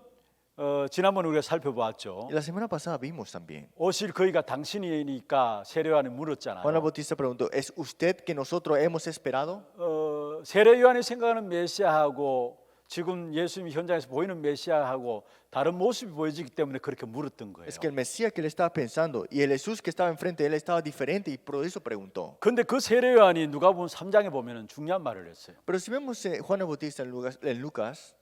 지난번에 우리가 살펴보았죠. Y la semana pasada vimos también. 오실 그이가 당신이니까 세례 요한이 Juan el 물었잖아요. Bautista preguntó, ¿es usted que nosotros hemos esperado? 세례 요한이 생각하는 메시아하고 지금 예수님이 현장에서 보이는 메시아하고 다른 모습이 보여지기 때문에 그렇게 물었던 거예요. Es que el Mesías que él estaba pensando y el Jesús que estaba enfrente de él estaba diferente y por eso preguntó. 근데 그 세례 요한이 누가복음 3장에 보면은 중요한 말을 했어요. Pero si vemos Juan el Bautista en Lucas,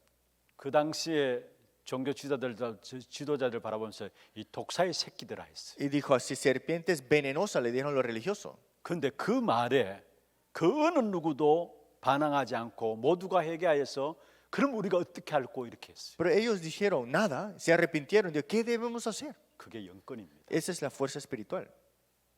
그 당시에 종교 지도자들 바라보면서 이 독사의 새끼들아 했어요. y dijo así, serpientes venenosas le dijeron los religiosos. 근데 그 말에 그 어느 누구도 반항하지 않고 모두가 회개하여서 그럼 우리가 어떻게 할꼬 이렇게 했어요. Pero ellos dijeron nada, se arrepintieron. Dijo, ¿qué debemos hacer? 그게 영권입니다. Esa es la fuerza espiritual.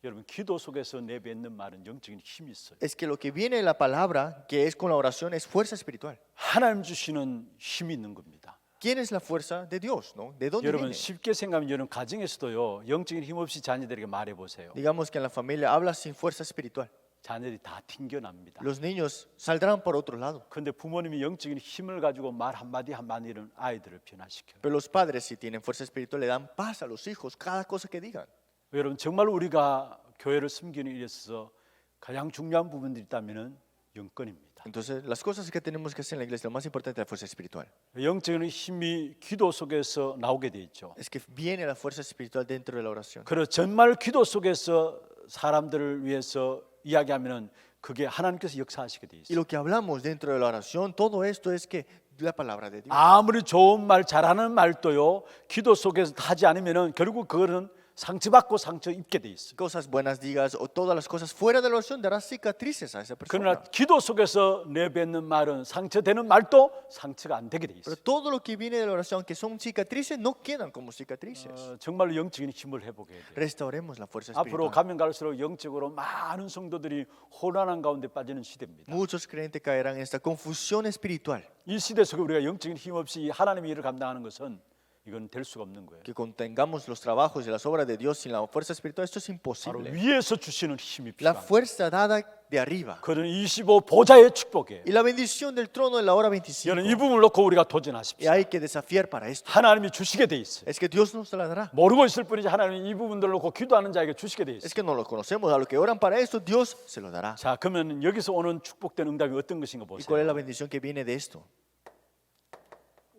여러분 기도 속에서 내뱉는 말은 영적인 힘이 있어요. Es que lo que viene de la palabra, que es con la oración, es fuerza espiritual. 하나님 주시는 힘이 있는 겁니다. ¿Quién es la fuerza de Dios? ¿No? ¿De dónde 여러분 viene? 쉽게 생각하면 여러분 가정에서도요 영적인 힘 없이 자녀들에게 말해 보세요. Digamos que en la familia habla sin fuerza espiritual. 자녀들이 다 튕겨납니다. Los niños saldrán por otro lado. 근데 부모님이 영적인 힘을 가지고 말 한마디 한마디는 아이들을 변화시켜요. Pero los padres, si tienen fuerza espiritual, le dan paz a los hijos cada cosa que digan. 여러분 정말 우리가 교회를 섬기는 일에 있어서 가장 중요한 부분들이 있다면은 영권입니다. Entonces, las cosas que tenemos que hacer en la iglesia, lo más importante es la fuerza espiritual. 영적인 힘이 기도 속에서 나오게 돼 있죠. Es que viene la fuerza espiritual dentro de la oración. 그래서 정말 기도 속에서 사람들을 위해서 이야기하면은 그게 하나님께서 역사하시게 돼 Y 있어요. lo que hablamos dentro de la oración, todo esto es que la palabra de Dios. 아무리 좋은 말 잘하는 말도요 기도 속에서 하지 않으면은 결국 그거는 상처받고 상처 입게 돼 있어요. Cosas buenas digas o todas las cosas fuera de la oración dará cicatrices a esa 그러나 persona. 기도 속에서 내뱉는 말은 상처되는 말도 상처가 안 되게 돼 Pero 있어요. todo lo que viene de la oración, que son cicatrices, no quedan como cicatrices. 정말로 영적인 힘을 회복해야 돼요. Restauremos la fuerza 앞으로 espiritual. 가면 갈수록 영적으로 많은 성도들이 혼란한 가운데 빠지는 시대입니다. Muchos creyentes caerán en esta confusión espiritual. 이 시대 속에 우리가 영적인 힘 없이 하나님의 일을 감당하는 것은 이건 될 수가 없는 거예요. Que contengamos los trabajos y las obras de Dios sin la fuerza espiritual, esto es 바로 imposible. 위에서 주시는 힘이 La 필요합니다. fuerza dada de arriba. 그는 25 보좌의 축복이에요. Y la bendición del trono de la hora 여러분 25. 이 부분을 놓고 우리가 Y 도전하십시오. hay que desafiar para esto. 하나님이 주시게 돼 있어요. Es que Dios nos la dará. 모르고 있을 뿐이지 하나님이 이 부분들을 놓고 기도하는 자에게 주시게 돼 Es 있어요. que no lo conocemos. A los que oran para esto, Dios se lo dará. 자, 그러면 여기서 오는 축복된 응답이 어떤 것인가 ¿Y cuál es la 보세요. bendición que viene de esto?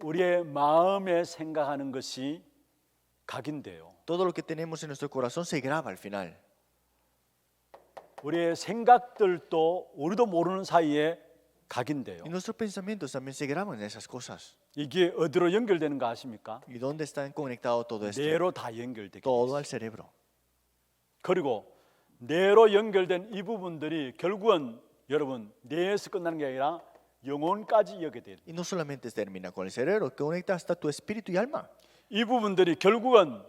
우리의 마음에 생각하는 것이 각인돼요. Todo lo que tenemos en nuestro corazón se graba al final. 우리의 생각들도 우리도 모르는 사이에 각인돼요. Y nuestros pensamientos también se graban en esas cosas. 이게 어디로 연결되는 거 아십니까? ¿Y dónde está conectado todo esto? 뇌로 다 연결되게 Todo 돼요. al cerebro. 그리고 뇌로 연결된 이 부분들이 결국은 여러분 뇌에서 끝나는 게 아니라 영혼까지 이어게 돼요. Y no solamente termina con el cerebro, que conecta hasta tu espíritu y alma. 이 부분들이 결국은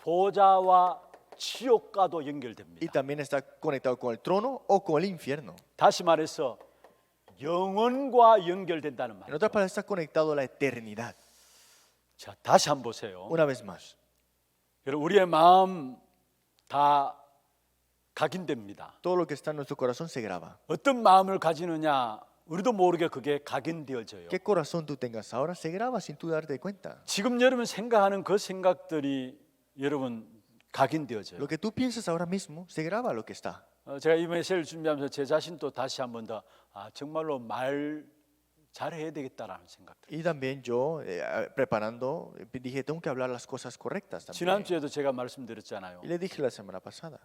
보좌와 지옥과도 Y 연결됩니다. también está conectado con el trono o con el infierno. 다시 말해서 영혼과 연결된다는 En 말이죠. otras palabras, está conectado a la eternidad. 자, 다시 한번 보세요. Una vez más. 여러분 우리의 마음 다 각인됩니다. Todo lo que está en nuestro corazón se graba. 어떤 마음을 가지느냐 우리도 모르게 그게 각인되어져요. ¿Qué corazón tú tengas ahora? Se graba sin tú darte cuenta. 지금 여러분 생각하는 그 생각들이 여러분 각인되어져요. Lo que tú piensas ahora mismo se graba lo que está. 제가 이 메시지를 준비하면서 제 자신도 다시 한 번 더 정말로 말 잘해야 되겠다라는 생각들. Y también yo, preparando, dije, tengo que hablar las cosas correctas también. 지난주에도 제가 말씀드렸잖아요. Y le dije la semana pasada.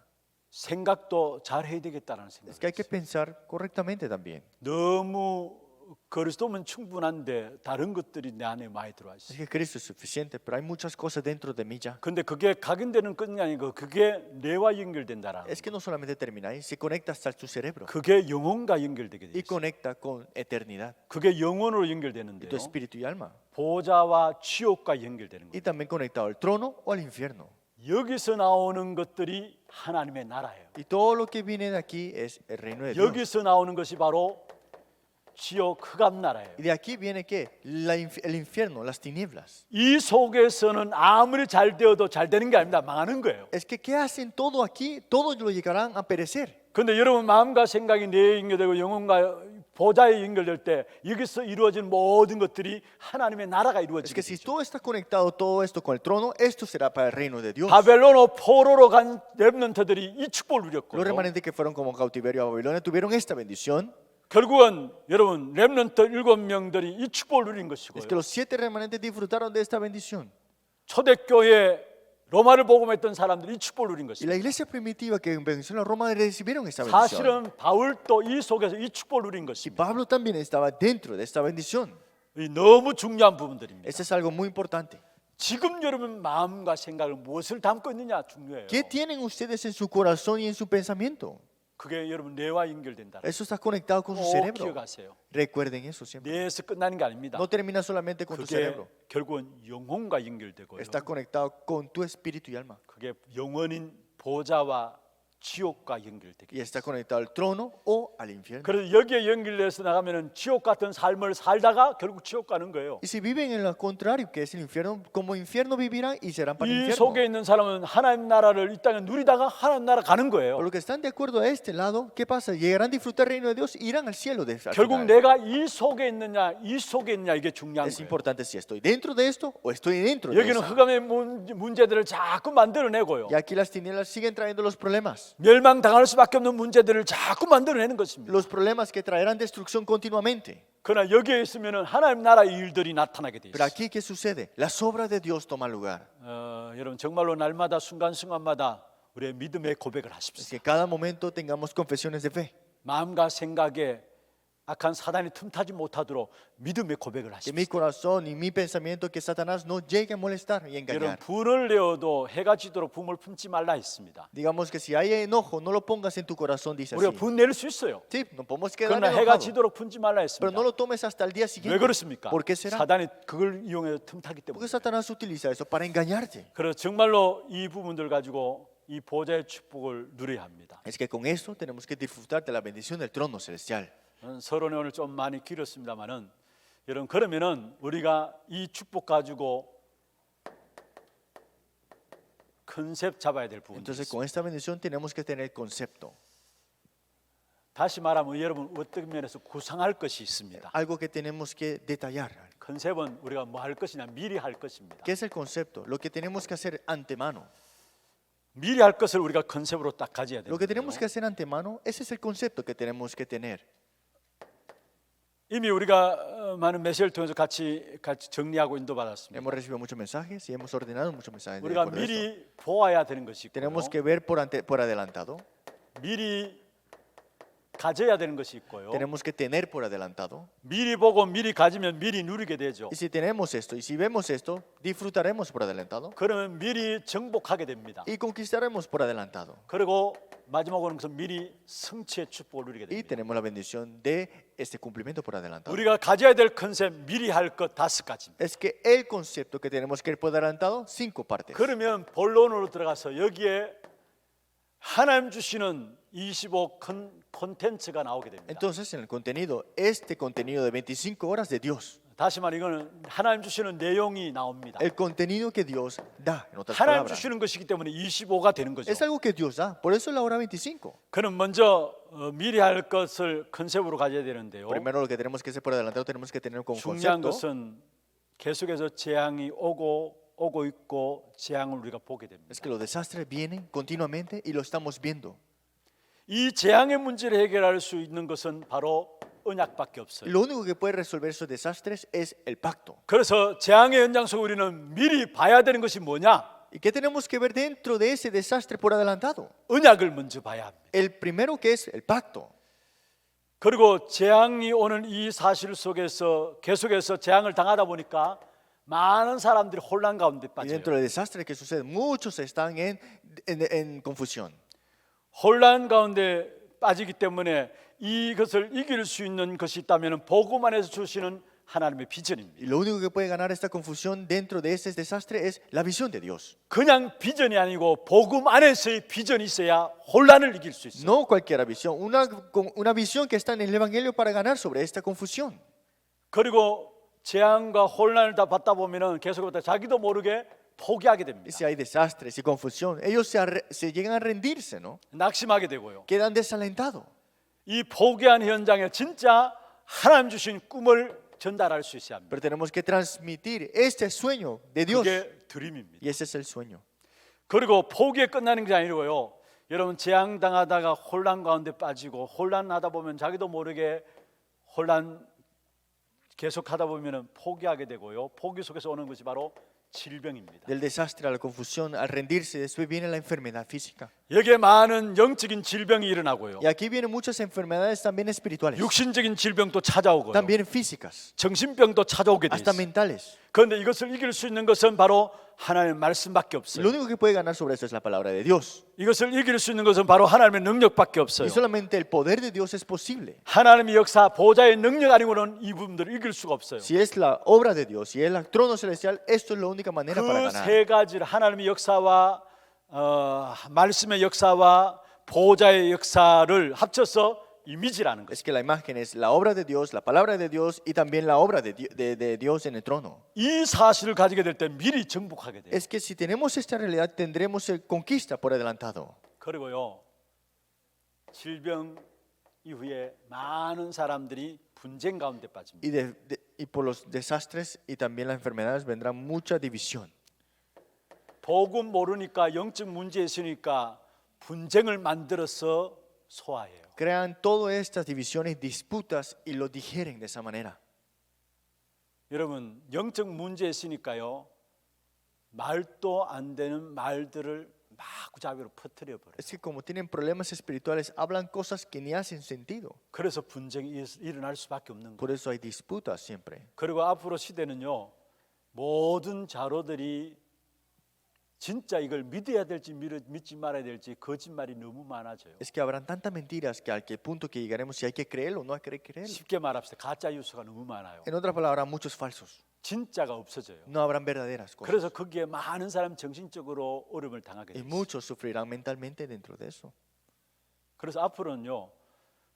생각도 잘해야 되겠다라는 Es que hay que 생각. pensar correctamente también. 너무 그리스도면 충분한데 다른 것들이 내 안에 많이 들어와 Es 있어요. que Cristo es suficiente, pero hay muchas cosas dentro de mí ya. 근데 그게 각인되는 끝이 아니고 그게 뇌와 연결된다라는 Es que no solamente termina ahí, se conecta hasta tu cerebro 그게 영혼과 연결되게 돼 y 있어요. conecta con eternidad 그게 영혼으로 y 연결되는데요. tu espíritu y alma. 보좌와 지옥과 연결되는 Y 거예요. también conectado al trono o al infierno. 여기서 나오는 것들이 하나님의 나라예요. Y todo lo que viene de aquí es el reino de Dios. 여기서 나오는 것이 바로 지옥 흑암 나라예요. Y de aquí viene ¿qué? El infierno, las tinieblas. 이 속에서는 아무리 잘 되어도 잘 되는 게 아닙니다. 망하는 거예요. Es que ¿qué hacen todo aquí? Todos lo llegarán a perecer. 그런데 여러분 마음과 생각이 뇌에 연결되고 영혼과 보좌에 연결될 때 여기서 이루어진 모든 것들이 하나님의 나라가 Es 이루어지게 que si 되죠. todo está conectado, todo esto con el trono, esto será para el reino de Dios. 바벨론어 포로로 간 렘넌트들이 이 축복을 누렸고 Los remanentes que fueron como cautiverio a Babilonia tuvieron esta bendición. 결국은 여러분 렘넌트 7명들이 이 축복을 누린 것이고요. Es que los 7 remanentes disfrutaron de esta bendición. 초대교회 로마를 복음했던 사람들이 이 축복을 누린 Y 것이죠. la iglesia primitiva que venció a Roma recibieron esta bendición. 사실은 바울도 이 속에서 이 축복을 누린 Y 것입니다. Pablo también estaba dentro de esta bendición. 이 너무 중요한 부분들입니다. Este es algo muy importante. 지금 여러분 마음과 생각을 무엇을 담고 있느냐 중요해요. ¿Qué tienen ustedes en su corazón y en su pensamiento? 그게 여러분 뇌와 연결된다. Eso está conectado con su 꼭 cerebro. 기억하세요. Recuerden eso siempre. 뇌에서 끝나는 게 아닙니다. No termina solamente con tu 그게 cerebro. 결국은 영혼과 연결되고요. Está conectado con tu espíritu y alma. 그게 영원인 보좌와 지옥과 연결되게. Y está conectado al trono o al infierno. 그래서 여기에 연결돼서 나가면은 지옥 같은 삶을 살다가 결국 지옥 가는 거예요. Y si viven en lo contrario, que es el infierno, como infierno vivirán y serán para el 이 infierno. 속에 있는 사람은 하나님 나라를 이 땅에 누리다가 하나님 나라 가는 거예요. Por lo que están de acuerdo a este lado, ¿qué pasa? Llegarán a disfrutar el reino de Dios, irán al cielo. Al 결국 final. 내가 이 속에 있느냐, 이 속에 있느냐 이게 중요한 Es 거예요. importante si estoy dentro de esto o estoy dentro de 여기는 eso. 흑암의 문제들을 자꾸 만들어내고요. Y aquí las tinieblas siguen trayendo los problemas. 멸망당할 수밖에 없는 문제들을 자꾸 만들어내는 것입니다. Los problemas que traerán destrucción continuamente. 그러나 여기에 있으면 하나님 나라의 일들이 나타나게 돼 Pero 있어요. aquí, ¿qué sucede? Las obras de Dios toman lugar. 여러분 정말로 날마다 순간순간마다 우리의 믿음의 고백을 Es 하십시오. que cada momento tengamos confesiones de fe. 마음과 생각에 악한 사단이 틈타지 못하도록 믿음의 고백을 Que 하십시오. mi corazón y mi pensamiento que Satanás no llegue a molestar y 여러분 engañar. 분을 내어도 해가 지도록 붕을 품지 말라 했습니다. Digamos que si hay enojo, no lo pongas en tu corazón, dice 우리가 así. 분 내릴 수 있어요. Sí, no podemos quedar 그러나 해가 enojados. 지도록 품지 말라 Pero 했습니다. no lo tomes hasta el día 왜 siguiente. 그렇습니까? ¿Por qué será? 사단이 그걸 이용해서 틈타기 때문에. Porque Satanás utiliza eso para engañarte. 그래서 정말로 이 부분들 가지고 이 보좌의 축복을 누려야 합니다. Es que con esto tenemos que disfrutar de la bendición del trono celestial. 서론에 오늘 좀 많이 길었습니다만은 여러분 그러면은 우리가 이 축복 가지고 컨셉 잡아야 될 부분이 Entonces, 있습니다. con esta bendición tenemos que tener concepto. 다시 말하면 여러분 어떤 면에서 구상할 것이 있습니다. Algo que tenemos que detallar. 컨셉은 우리가 뭐 할 것이냐 미리 할 것입니다. ¿Qué es el concepto? Lo que tenemos que hacer antemano. 미리 할 것을 우리가 컨셉으로 딱 가져야 Lo que 됩니다. tenemos que hacer antemano, ese es el concepto que tenemos que tener. 이미 우리가 많은 메시지를 통해서 같이 정리하고 인도받았습니다. Hemos recibido muchos mensajes y hemos ordenado muchos mensajes. de 우리가 acuerdo a esto. 미리 보아야 되는 것이 있고요. Tenemos que ver por adelantado. 미리 가져야 되는 것이 있고요. Tenemos que tener por adelantado. 미리 보고 미리 가지면 미리 누리게 되죠. Y si tenemos esto y si vemos esto, disfrutaremos por adelantado 그러면 미리 정복하게 됩니다. y conquistaremos por adelantado. 그리고 마지막으로 미리 성취의 축복을 누리게 Y 됩니다. tenemos la bendición de este cumplimiento por adelantado. 우리가 가져야 될 컨셉 미리 할 것 5가지입니다. Es que el concepto que tenemos que ir por adelantado, 5 partes. 그러면 본론으로 들어가서 여기에 하나님 주시는 25 콘텐츠가 나오게 됩니다. Entonces, en el contenido, este contenido de 25 horas de Dios, 다시 말해 이거는 하나님 주시는 내용이 나옵니다. el contenido que Dios da, en otras 하나님 palabras, 주시는 것이기 때문에 25가 되는 거죠. es algo que Dios da. Por eso es la hora 25. 그럼 먼저 미리 할 것을 컨셉으로 가져야 되는데요. Primero, lo que tenemos que hacer por adelantado, tenemos que tener como 중요한 concepto. 것은 계속해서 재앙이 오고 있고 재앙을 우리가 보게 됩니다. Es que los desastres vienen continuamente y lo estamos viendo. 이 재앙의 문제를 해결할 수 있는 것은 바로 언약밖에 없어요. Lo único que puede resolver esos desastres es el pacto. 그래서 재앙의 연장 속에 우리는 미리 봐야 되는 것이 뭐냐? ¿Y qué tenemos que ver dentro de ese desastre por adelantado? 언약을 먼저 봐야 합니다. El primero que es el pacto. 그리고 재앙이 오는 이 사실 속에서 계속해서 재앙을 당하다 보니까 많은 사람들이 혼란 가운데 Y 빠져요. dentro del desastre que sucede, muchos están en confusión. 혼란 가운데 빠지기 때문에 이것을 이길 수 있는 것이 있다면 복음 안에서 주시는 하나님의 비전입니다. Y lo único que puede ganar esta confusión dentro de ese desastre es la visión de Dios. 그냥 비전이 아니고 복음 안에서의 비전이 있어야 혼란을 이길 수 있어요. No cualquier visión, una visión que está en el Evangelio para ganar sobre esta confusión. 그리고 재앙과 혼란을 다 받다 보면은 계속부터 자기도 모르게 포기하게 Y 됩니다. si hay desastres y confusión, ellos se llegan a rendirse, ¿no? 낙심하게 되고요. Quedan desalentados. 이 포기한 현장에 진짜 하나님 주신 꿈을 전달할 수 있어야 합니다. Pero tenemos que transmitir este sueño de Dios. 그게 드림입니다. Y ese es el sueño. 그리고 포기에 끝나는 게 아니고요. 여러분 재앙 당하다가 혼란 가운데 빠지고 혼란하다 보면 자기도 모르게 혼란 계속하다 보면은 포기하게 되고요. 포기 속에서 오는 것이 바로 질병입니다. Del desastre a la confusión, al rendirse, después viene la enfermedad física. 여기에 많은 영적인 질병이 일어나고요. Y aquí vienen muchas enfermedades también espirituales, 육신적인 질병도 찾아오고요. también físicas, 정신병도 찾아오게 돼 hasta 있어요. mentales. 그런데 이것을 이길 수 있는 것은 바로 하나님의 말씀밖에 Lo 없어요. único que puede ganar sobre eso es la palabra de Dios. 이것을 이길 수 있는 것은 바로 하나님의 능력밖에 없어요. Y solamente el poder de Dios es posible. 하나님의 역사, 보좌의 능력 아니고는 이 부분들을 이길 수가 없어요. Si es la obra de Dios, si es el trono celestial, esto es la única manera para 그 ganar. 세 가지를 하나님의 역사와 말씀의 역사와 보좌의 역사를 합쳐서 이미지라는 거예요. Es que la imagen es la obra de Dios, la palabra de Dios y también la obra de Dios en el trono. 이 사실을 가지게 될 때 미리 정복하게 돼요. Es que si tenemos esta realidad, tendremos el conquista por adelantado. 그리고요, 질병 이후에 많은 사람들이 분쟁 가운데 빠집니다. Y por los desastres y también las enfermedades vendrá mucha división. 복음 모르니까 영적 문제 있으니까 분쟁을 만들어서 소화해요. Crean todas estas divisiones, disputas y lo digieren de esa manera. 여러분 영적 문제 있으니까요. 말도 안 되는 말들을 마구잡이로 퍼뜨려 버려요. Es que como tienen problemas espirituales, hablan cosas que ni hacen sentido. 그래서 분쟁이 일어날 수밖에 없는 거예요. Por eso hay disputas siempre. 그리고 앞으로 시대는요. 모든 자료들이 진짜 이걸 믿어야 될지 믿지 말아야 될지 거짓말이 너무 많아져요. Es que habrán tantas mentiras que al que punto que llegaremos si hay que creerlo o no hay que creerlo. 쉽게 말합시다. 가짜 뉴스가 너무 많아요. En otras palabras, muchos falsos. 진짜가 없어져요. No habrán verdaderas cosas. 그래서 거기에 많은 사람 정신적으로 어려움을 당하게 Y 돼요. muchos sufrirán mentalmente dentro de eso. 그래서 앞으로는요.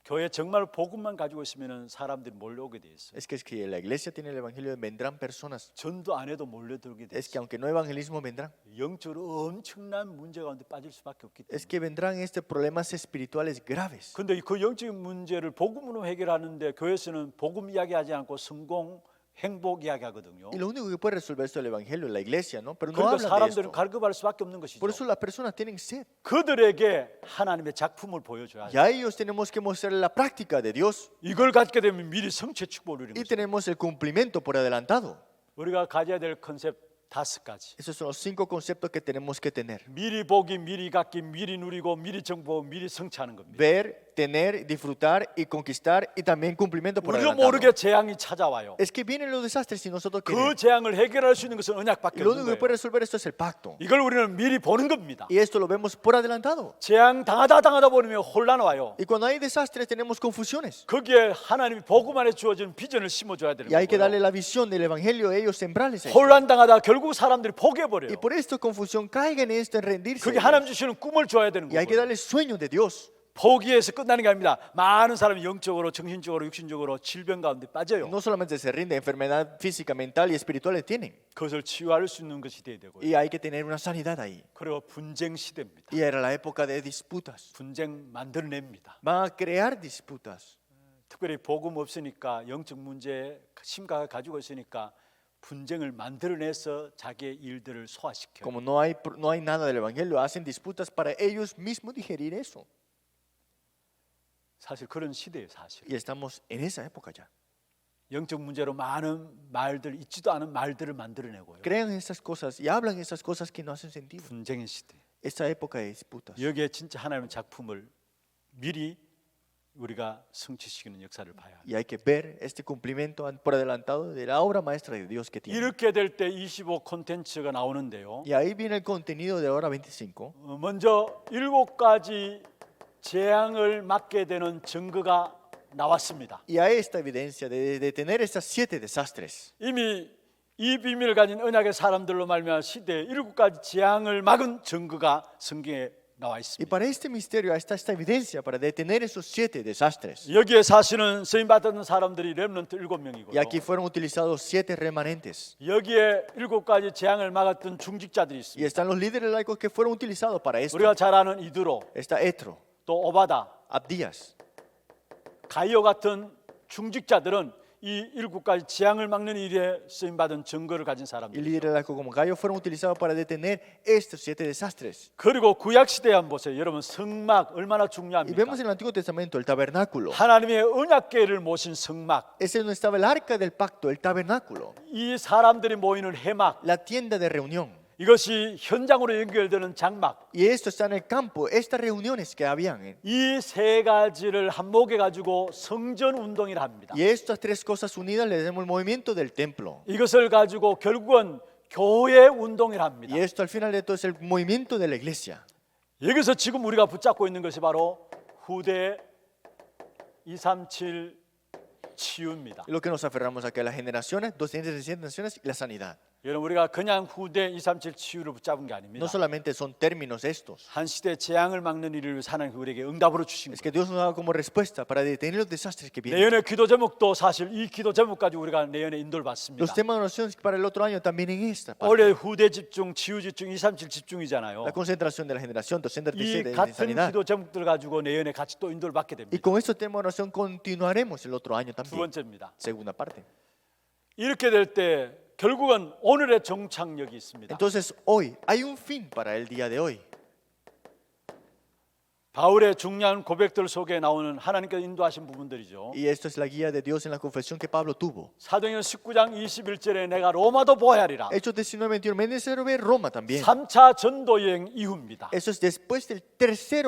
교회 정말 복음만 가지고 있으면 사람들이 몰려오게 돼 있어요. Es que la iglesia tiene el evangelio, vendrán personas. 전도 안 해도 몰려들게 돼 Es que 있어요. aunque no evangelismo vendrán. 영적으로 엄청난 문제 가운데 빠질 수밖에 없기 때문에. Es que vendrán estos problemas espirituales graves. 근데 그 영적인 문제를 복음으로 해결하는데 교회에서는 복음 이야기하지 않고 성공, 행복 이야기하거든요. Y lo único que puede resolver esto es el evangelio, la iglesia, ¿no? Pero no 그러니까 hablan de 사람들은 esto. 갈급할 수밖에 없는 것이죠. Por eso las personas tienen sed. 그들에게 하나님의 작품을 보여줘야 Y a ellos tenemos que mostrar la práctica de Dios. 이걸 갖게 되면 미리 성취 축복을 누리는 Y 거죠. tenemos el cumplimiento por adelantado. 우리가 가져야 될 컨셉 5가지. Esos son los 5 conceptos que tenemos que tener. 미리 보기, 미리 갖기, 미리 누리고, 미리 정보, 미리 성취하는 겁니다. Ver, tener, disfrutar y conquistar y también cumplimiento por 우리도 adelantado. 모르게 재앙이 찾아와요. Es que vienen los desastres y nosotros 그 queremos. 재앙을 해결할 수 있는 것은 Y 언약밖에 lo 없는 único que puede 거예요. resolver esto es el pacto. 이걸 우리는 미리 보는 겁니다. Y esto lo vemos por adelantado. 재앙 당하다 보면 혼란 와요. Y cuando hay desastres tenemos confusiones. 거기에 하나님이 복음 안에 주어진 비전을 심어줘야 되는 Y hay que darle 거예요. la visión del evangelio a ellos, sembrarles eso. 혼란 당하다 결국 사람들이 포기해버려요. Y por esto confusión caigan en esto, en rendirse. 그게 하나님 주시는 꿈을 줘야 되는 Y hay que 거예요. darle sueños de Dios. 포기해서 끝나는 게 아닙니다. 많은 사람이 영적으로, 정신적으로, 육신적으로 질병 가운데 Y 빠져요. no solamente se rinde, enfermedad física, mental y espiritual tienen. 그것을 치유할 수 있는 것이 돼야 되고요. Y hay que tener una sanidad ahí. 그리고 분쟁 시대입니다. Y era la época de disputas. 분쟁 만들어냅니다. Van a crear disputas. 특별히 복음 없으니까 영적 문제 심각하게 가지고 있으니까 분쟁을 만들어내서 자기의 일들을 소화시켜요. Como no hay nada del evangelio, hacen disputas para ellos mismos digerir eso. 사실 그런 시대예요, 사실. Y estamos en esa época ya. 영적 문제로 많은 말들, 있지도 않은 말들을 만들어내고요. Crean esas cosas y hablan esas cosas que no hacen sentido. 분쟁의 시대. Esa época de disputas. 여기에 진짜 하나님의 작품을 미리 우리가 성취시키는 역사를 봐야 해요. Y hay que ver este cumplimiento por adelantado de la obra maestra de Dios que tiene. 이렇게 될 때 25 콘텐츠가 나오는데요. Y ahí viene el contenido de hora 25. 먼저 7가지 재앙을 맞게 되는 증거가 나왔습니다. Y a esta evidencia de tener esas 7 desastres. 이미 이 비밀을 가진 언약의 사람들로 말미암아 시대에 7가지 재앙을 막은 증거가 성경에 나와 Y 있습니다. para este misterio está esta evidencia para detener esos 7 desastres. 여기에 사실은 쓰임 받은 사람들이 렘넌트 7명이고요. Y aquí fueron utilizados 7 remanentes. 여기에 7가지 재앙을 막았던 중직자들이 Y 있습니다. están los líderes laicos que fueron utilizados para esto. 우리가 잘 아는 이드로, Está Etro, 또 오바다, Abdías. 가이오 같은 중직자들은 이 7가지 재앙을 막는 일에 쓰임 받은 증거를 가진 Y 사람들. líderes laicos como Gallo fueron utilizados para detener estos 7 desastres. 그리고 구약 시대에 한번 보세요. 여러분 성막 얼마나 Y 중요합니까? vemos en el Antiguo Testamento el tabernáculo. 하나님의 언약궤를 모신 성막, Ese es donde estaba el arca del pacto, el tabernáculo. 이 사람들이 모이는 해막, La tienda de reunión. 이것이 현장으로 연결되는 장막. Y esto está en el campo, estas reuniones que habían. 이 세 가지를 한목해 가지고 성전 운동이라 합니다. Y estas 3 cosas unidas le damos el movimiento del templo. 이것을 가지고 결국은 교회 운동이라 합니다. Y esto al final de todo es el movimiento de la iglesia. 여기서 지금 우리가 붙잡고 있는 것이 바로 후대 237 치유입니다. Y lo que nos aferramos aquí a las generaciones, 267 naciones y la sanidad. 여러분 우리가 그냥 후대 237 치유를 붙잡은 게 아닙니다. No solamente son términos estos. 한 시대 재앙을 막는 일을 위해서 하나님 우리에게 응답으로 주신 Es 거예요. que Dios nos da como respuesta para detener los desastres que vienen. 내년의 기도 제목도 사실 이 기도 제목 가지고 우리가 내년에 인도를 받습니다. Los temas de oración para el otro año también en esta parte. 올해 후대 집중, 치유 집중, 237 집중이잖아요. La concentración de la generación, 이 237 de 같은 sanidad. 기도 제목들 가지고 내년에 같이 또 인도를 받게 Y 됩니다. con estos temas de oración continuaremos el otro año 두 también. 번째입니다. Segunda parte. 이렇게 될 때 결국은 오늘의 정착력이 있습니다. Entonces hoy hay un fin para el día de hoy. 바울의 중요한 고백들 속에 나오는 하나님께서 인도하신 부분들이죠. Y esto es la guía de Dios en la confesión que Pablo tuvo. 사도행전 19장 21절에 내가 로마도 보아야 하리라. Hechos 19:21, me es necesario ver Roma también. 3차 전도 여행 이후입니다. Eso es después del tercer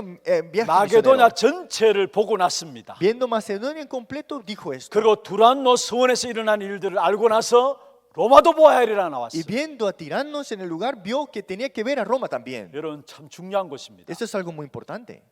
viaje 마게도냐 misionero. 전체를 보고 났습니다. Viendo Macedonia en completo, dijo esto. 그리고 두란노 서원에서 일어난 일들을 알고 나서 로마도 보아야 하리라 Y 나왔어요. viendo a tiranos en el lugar, vio que tenía que ver a Roma también. 여러분 참 중요한 것입니다. Esto es algo muy importante.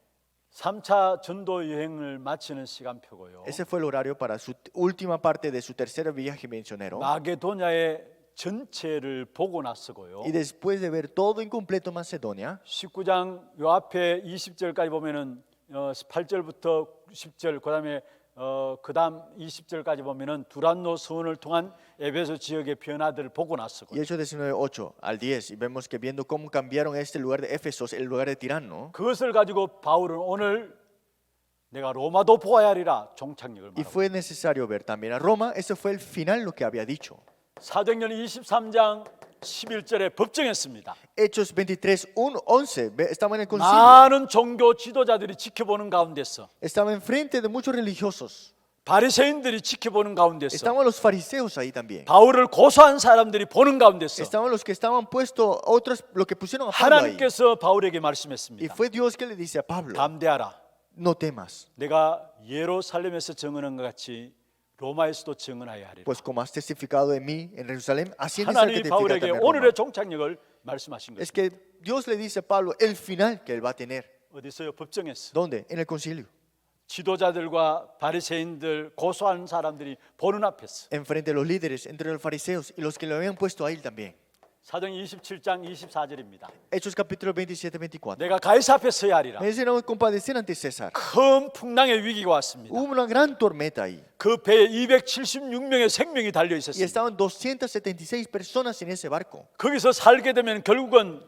3차 전도 여행을 마치는 시간표고요. Ese fue el horario para su última parte de su tercer viaje misionero. 마게도냐의 전체를 보고 났었고요. Y después de ver todo en completo Macedonia, 19장 요 앞에 20절까지 보면은 8절부터 10절 그다음에 그다음 20절까지 보면은 두란노 서원을 통한 에베소 지역의 변화들을 보고 y 났었고요. Hechos 19:8 al 10, y vemos que viendo cómo cambiaron este lugar de Éfesos, el lugar de Tirano, 그것을 가지고 바울은 오늘 내가 로마도 보아야 하리라 종착역을 y 말합니다. fue necesario ver también a Roma. Eso fue el final lo que había dicho. 사도행전 23장 11절에 법정했습니다. Hechos 23:11, estaban en el concilio, 많은 종교 지도자들이 지켜보는 가운데서 estaba enfrente de muchos religiosos, 바리새인들이 지켜보는 가운데서 estaban los fariseos ahí también, 바울을 고소한 사람들이 보는 가운데서 estaban los que estaban puestos, otros lo que pusieron a Pablo ahí. 하나님께서 바울에게 Y 말씀했습니다. fue Dios que le dice a Pablo, 담대하라. no temas, 내가 예루살렘에서 증언한 것 같이 로마에서도 증언하여야 하리라. pues como has testificado de mí en Jerusalén, así en 하나님이 testificar 바울에게 también en 오늘의 Roma. 종착역을 말씀하신 Es 것입니다. que Dios le dice a Pablo el final que él va a tener. 어디서요? 법정에서 ¿Dónde? En el concilio. 지도자들과 바리새인들 고소한 사람들이 보는 앞에서 Enfrente de los líderes, entre los fariseos y los que lo habían puesto a él también. 사도행 27장 24절입니다. Hechos capítulo 27-24. 내가 가이사 앞에 서야 하리라. Me hicieron compadecer ante César. 큰 풍랑의 위기가 왔습니다. Hubo una gran tormenta ahí. 그 배에 276명의 생명이 달려 Y 있었습니다. estaban 276 personas en ese barco. 거기서 살게 되면 결국은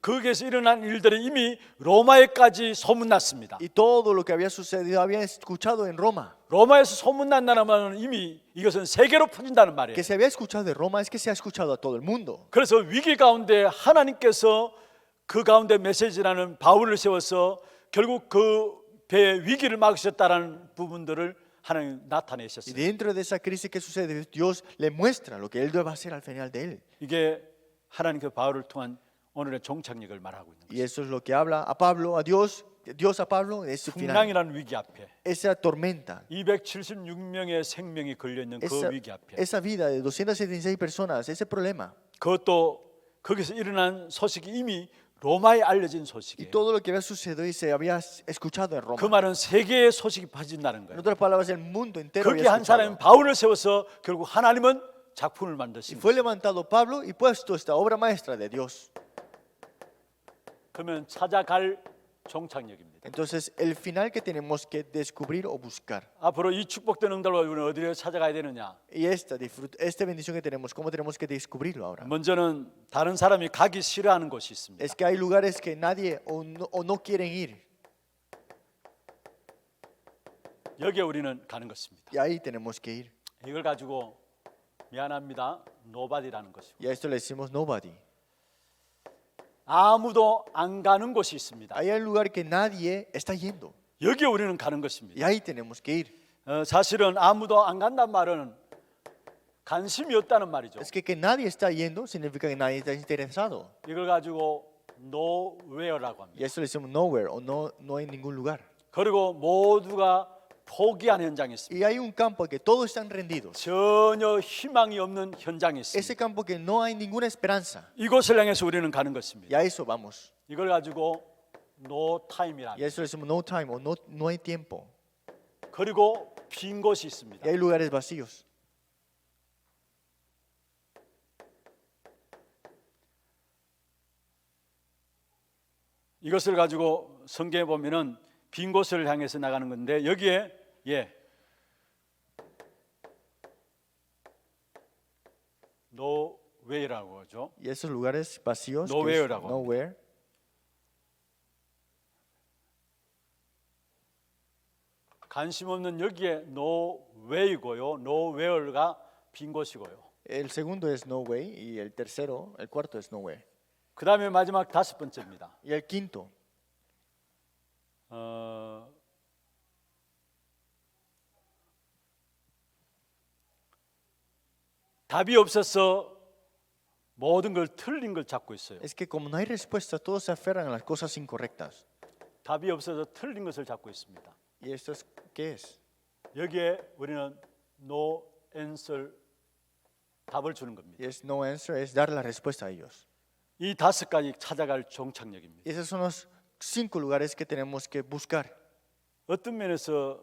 거기에서 일어난 일들은 이미 로마에까지 소문났습니다. Y todo lo que había sucedido había escuchado en Roma. 로마에서 소문난다는 말은 이미 이것은 세계로 퍼진다는 말이에요. Que se había escuchado de Roma es que se ha escuchado a todo el mundo. 그래서 위기 가운데 하나님께서 그 가운데 메시지라는 바울을 세워서 결국 그 배의 위기를 막으셨다는 부분들을 하나님 Y 나타내셨어요. dentro de esa crisis que sucede, Dios le muestra lo que él debe hacer al final de él. 이게 하나님께서 바울을 통한 오늘의 종착역을 말하고 있는 Y 거예요. eso es lo que habla a Pablo, a Dios a Pablo, es su final. 풍랑이라는 위기 앞에 Esa tormenta, 276명의 생명이 걸려 있는 그 위기 앞에 esa vida de 276 personas, ese problema. 그것도 거기서 일어난 소식이 이미 로마에 알려진 Y 소식이에요. todo lo que había sucedido y se había escuchado en 그 Roma. 말은 세계의 소식이 퍼진다는 En 거예요. otras palabras, el mundo entero 거기에 había 한 사람이 escuchado. 바울을 세워서 결국 하나님은 작품을 Y 만드신 fue 거예요. levantado Pablo y puesto esta obra maestra de Dios. 그러면 찾아갈 종착역입니다. Entonces, el final que tenemos que descubrir o buscar. 앞으로 이 축복된 응답을 우리는 어디로 찾아가야 되느냐? Y esta bendición que tenemos, ¿cómo tenemos que descubrirlo ahora? 먼저는 다른 사람이 가기 싫어하는 곳이 있습니다. Es que hay lugares que nadie o no quieren ir. 여기에 우리는 가는 것입니다. Y ahí tenemos que ir. 이걸 가지고 미안합니다. nobody라는 것이고 Y a esto le decimos nobody. 아무도 안 가는 곳이 있습니다. Hay un lugar que nadie está yendo. 여기에 우리는 가는 Y 것입니다. ahí tenemos que ir. 사실은 아무도 안 간다는 말은 관심이 없다는 말이죠. Es que nadie está yendo significa que nadie está interesado. 이걸 가지고 nowhere라고 합니다. Y a esto le decimos nowhere o no hay ningún lugar. 그리고 모두가 포기한 현장이 있습니다. Y hay un campo que todos están rendidos. 전혀 희망이 없는 현장이 Ese 있습니다. campo que no hay ninguna esperanza. 이곳을 향해서 우리는 가는 Y 것입니다. a eso vamos. 이걸 가지고 no time이라. Y a eso le decimos no time o no hay tiempo. 그리고 빈 곳이 있습니다. Y hay lugares vacíos. 이것을 가지고 성경에 보면은 빈 곳을 향해서 나가는 건데 여기에 nowhere라고 하죠. Y esos lugares vacíos. que es Nowhere라고 nowhere. 관심 없는 여기에 nowhere이고요. nowhere가 빈 곳이고요. El segundo es no way y el tercero, el cuarto es nowhere. 그 다음에 마지막 다섯 번째입니다. Y el quinto, 답이 없어서 모든 걸 틀린 걸 잡고 있어요. Es que como no hay respuesta, todos se aferran a las cosas incorrectas. 답이 없어서 틀린 것을 잡고 있습니다. ¿Y esto es qué es? 여기에 우리는 no answer 답을 주는 겁니다. Y es no answer, es dar la respuesta a ellos. 이 5가지 찾아갈 종착역입니다. Y esos son los 5 lugares que tenemos que buscar. 어떤 면에서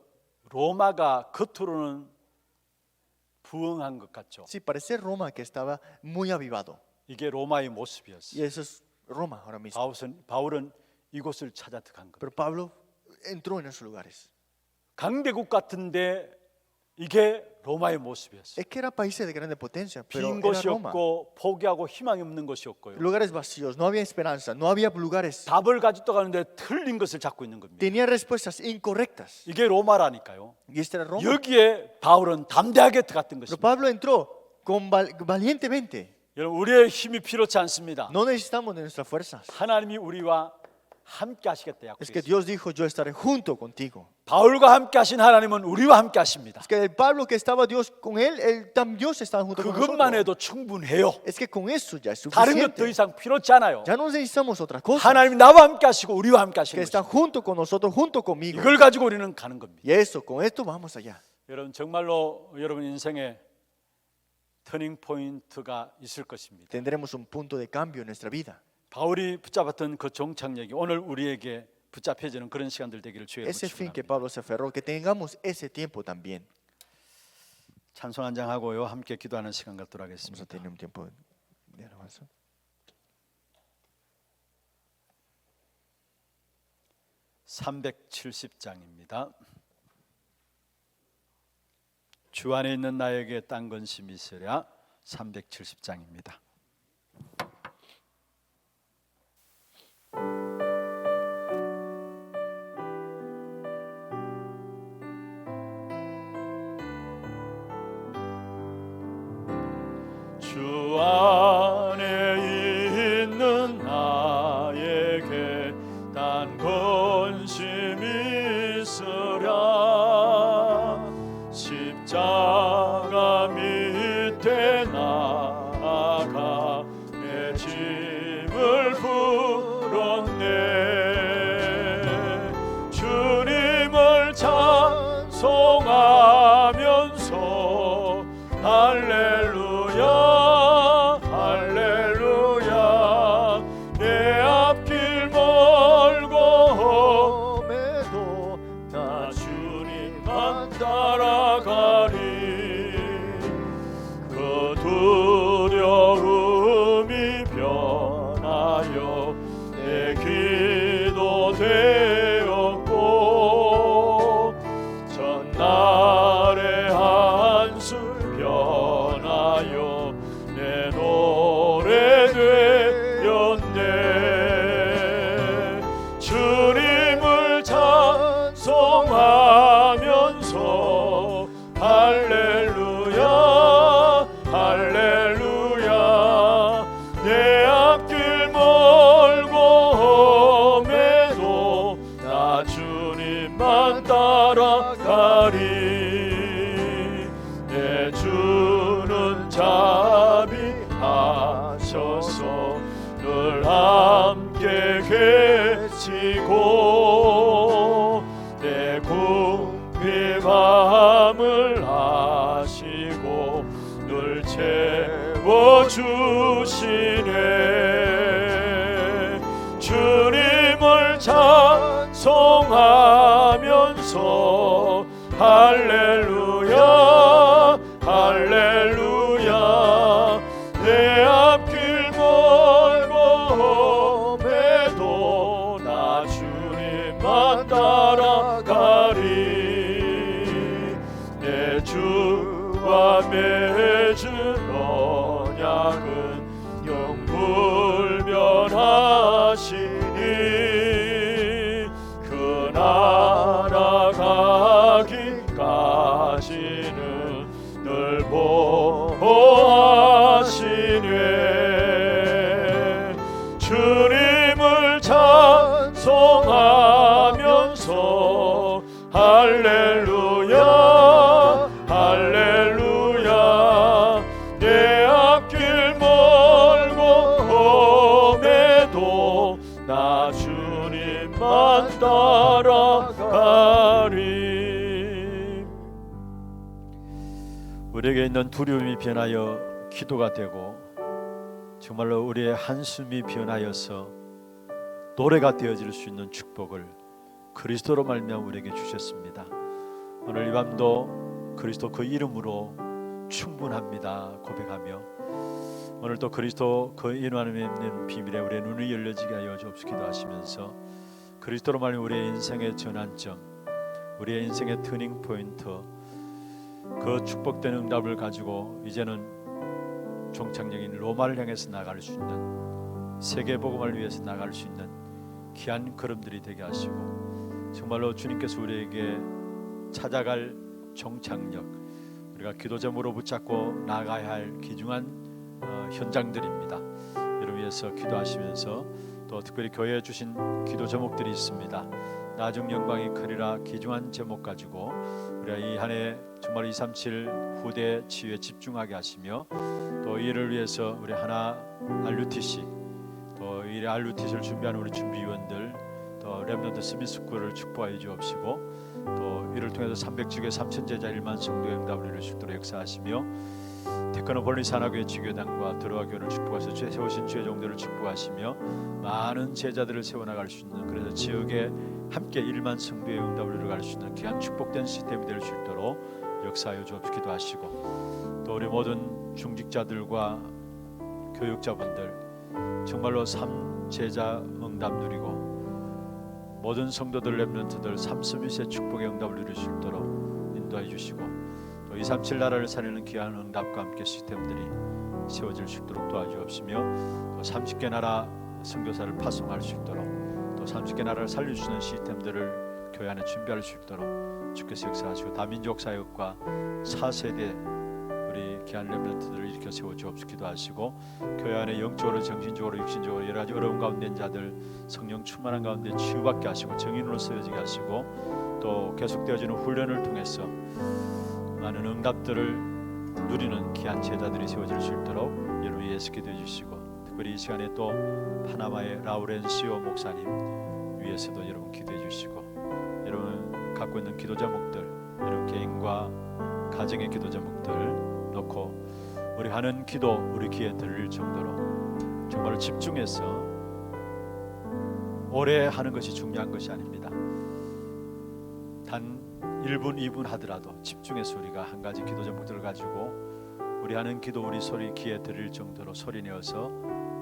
로마가 겉으로는 부흥한 것 같죠. Sí, parece Roma que estaba muy avivado. 이게 로마의 모습이었어요. Y eso es Roma ahora mismo. 바울은 이곳을 찾아 들어간 겁니다. Pero Pablo entró en esos lugares. 강대국 같은데 이게 로마의 모습이었어요. Es que era países de grande potencia, pero 빈 era 곳이 Roma. 없고 포기하고 희망이 없는 것이 없고요. Lugares vacíos, no había esperanza, no había lugares. 답을 가지고 가는데 틀린 것을 잡고 있는 겁니다. Tenía respuestas incorrectas. 이게 로마라니까요. Y este era Roma. 여기에 바울은 담대하게 들어갔던 Pero 것입니다. Pablo entró con valientemente. 여러분, 우리의 힘이 필요치 않습니다. No necesitamos de nuestras fuerzas. 하나님이 우리와 함께 하시겠다 Es que 약속했어요. Dios dijo, yo estaré junto contigo. 바울과 함께 하신 하나님은 우리와 함께 하십니다. Es que el Pablo que estaba Dios con él también Dios estaba junto con 그것만 nosotros. 해도 충분해요. Es que con eso ya es 다른 것 더 suficiente. 이상 필요치 않아요. Ya no necesitamos otra cosa. 하나님이 나와 함께 하시고 우리와 함께 Que 하시는 está 것입니다. junto con nosotros, junto conmigo. 이걸 가지고 우리는 가는 겁니다. Y eso, con esto vamos allá. 여러분, 정말로 여러분 인생에 터닝 포인트가 있을 것입니다. Tendremos un punto de cambio en nuestra vida. 바울이 붙잡았던 그 종착역이 오늘 우리에게 붙잡혀지는 그런 시간들 되기를 주의 이름으로 Ese fin que 축원합니다. Pablo se aferró, que tengamos ese tiempo también. 찬송 한 장 하고요, 함께 기도하는 시간 갖도록 Vamos a 하겠습니다. tener un tiempo de alabanza. 370장입니다. 주 안에 있는 나에게 딴 건심이 있으랴. 370장입니다. 주 안에 있는 나에게 딴 건심이 있으랴. 십자가 밑에 나아가 내 짐을 풀었네. 주님을 찬송하면서 할렐루야 할렐루야. 내 앞길 멀고 험해도 나 주님만 따라가리. 그 두려움이 변하여 내 기도 되었고 전날의 한술 변하여 내 노래 되었네. 주님을 찬송하면서 할렐루야 할렐루야. 내 앞길 멀고 험해도 나 주님만 따라가리. 내 주는 자비하셔서 늘 함께 계시고 내 궁핍함을 아시고 늘 채워주시네. 주님을 찬송하면서 할렐루야 할렐루야. 내 앞길 멀고 험해도 나 주님만 따라가리. 내 주와 맺은 언약은 영불변하시니 그 나라 가기까지는 늘 보호하시네. 주님을 찬송하면서 우리에게 있는 두려움이 변하여 기도가 되고 정말로 우리의 한숨이 변하여서 노래가 되어질 수 있는 축복을 그리스도로 말미암아 우리에게 주셨습니다. 오늘 이 밤도 그리스도 그 이름으로 충분합니다 고백하며 오늘 또 그리스도 그 인원에 있는 비밀에 우리의 눈이 열려지게 하여 주옵소서 기도하시면서 그리스도로 말미암아 우리의 인생의 전환점, 우리의 인생의 터닝 포인트, 그 축복된 응답을 가지고 이제는 종착역인 로마를 향해서 나갈 수 있는, 세계 복음을 위해서 나갈 수 있는 귀한 걸음들이 되게 하시고 정말로 주님께서 우리에게 찾아갈 종착역, 우리가 기도 제목으로 붙잡고 나가야 할 귀중한 현장들입니다. 이를 위해서 기도하시면서 또 특별히 교회에 주신 기도 제목들이 있습니다. 나중 영광이 크리라 귀중한 제목 가지고 우리가 이 한 해 정말 237 후대 치유에 집중하게 하시며 또 이를 위해서 우리 하나 RUTC 또 이 RUTC를 준비하는 우리 준비위원들 또 렘넌트 스미스쿨을 축복하여 주옵시고 또 이를 통해서 300주교 3,000제자 1만 성도의 응답을 이룰 수 있도록 역사하시며 테크노폴리 산하교회 지교단과 들어와 교회를 축복하셔서 세우신 주의 종들을 축복하시며 많은 제자들을 세워나갈 수 있는, 그래서 지역에 함께 1만 성도의 응답을 이루어갈 수 있는 귀한 축복된 시스템이 될 수 있도록 역사하여 주옵소서 기도하시고 또 우리 모든 중직자들과 교육자분들 정말로 삶 제자 응답 누리고 모든 성도들 렘넌트들 삶스미스의 축복의 응답을 누릴 수 있도록 인도해 주시고 또 237 나라를 살리는 귀한 응답과 함께 시스템들이 세워질 수 있도록 도와주옵시며 또 30개 나라 선교사를 파송할 수 있도록 또 30개 나라를 살릴 수 있는 시스템들을 교회 안에 준비할 수 있도록 주께서 역사하시고 다민족 사역과 4세대 우리 귀한 렘넌트들을 일으켜 세워주옵소서 기도하시고 교회 안에 영적으로 정신적으로 육신적으로 여러 가지 어려운 가운데 있는 자들 성령 충만한 가운데 치유받게 하시고 정인으로 쓰여지게 하시고 또 계속되어지는 훈련을 통해서 많은 응답들을 누리는 귀한 제자들이 세워질 수 있도록 여러분 예수 기도해 주시고 특별히 이 시간에 또 파나마의 라우렌시오 목사님 위해서도 여러분 기도해 주시고 여러분 갖고 있는 기도 제목들 여러분 개인과 가정의 기도 제목들 놓고 우리 하는 기도 우리 귀에 들릴 정도로 정말 집중해서 오래 하는 것이 중요한 것이 아닙니다. 단 1분 2분 하더라도 집중해서 우리가 한 가지 기도 제목들을 가지고 우리 하는 기도 우리 소리 귀에 들릴 정도로 소리내어서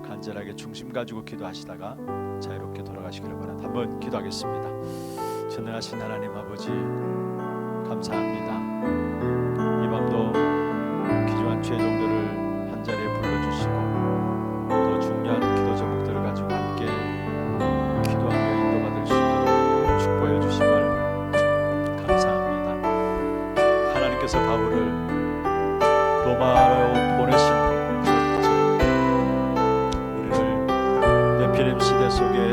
간절하게 중심 가지고 기도하시다가 자유롭게 돌아가시기를 바랍니다. 한번 기도하겠습니다. 전능하신 하나님 아버지 감사합니다. 이 밤도 귀중한 주의 종들을 한자리에 불러주시고 또 중요한 기도 제목들을 가지고 함께 기도하며 인도받을 수 있도록 축복해 주심을 감사합니다. 하나님께서 바울을 로마로 보내신 우리를 네피림 시대 속에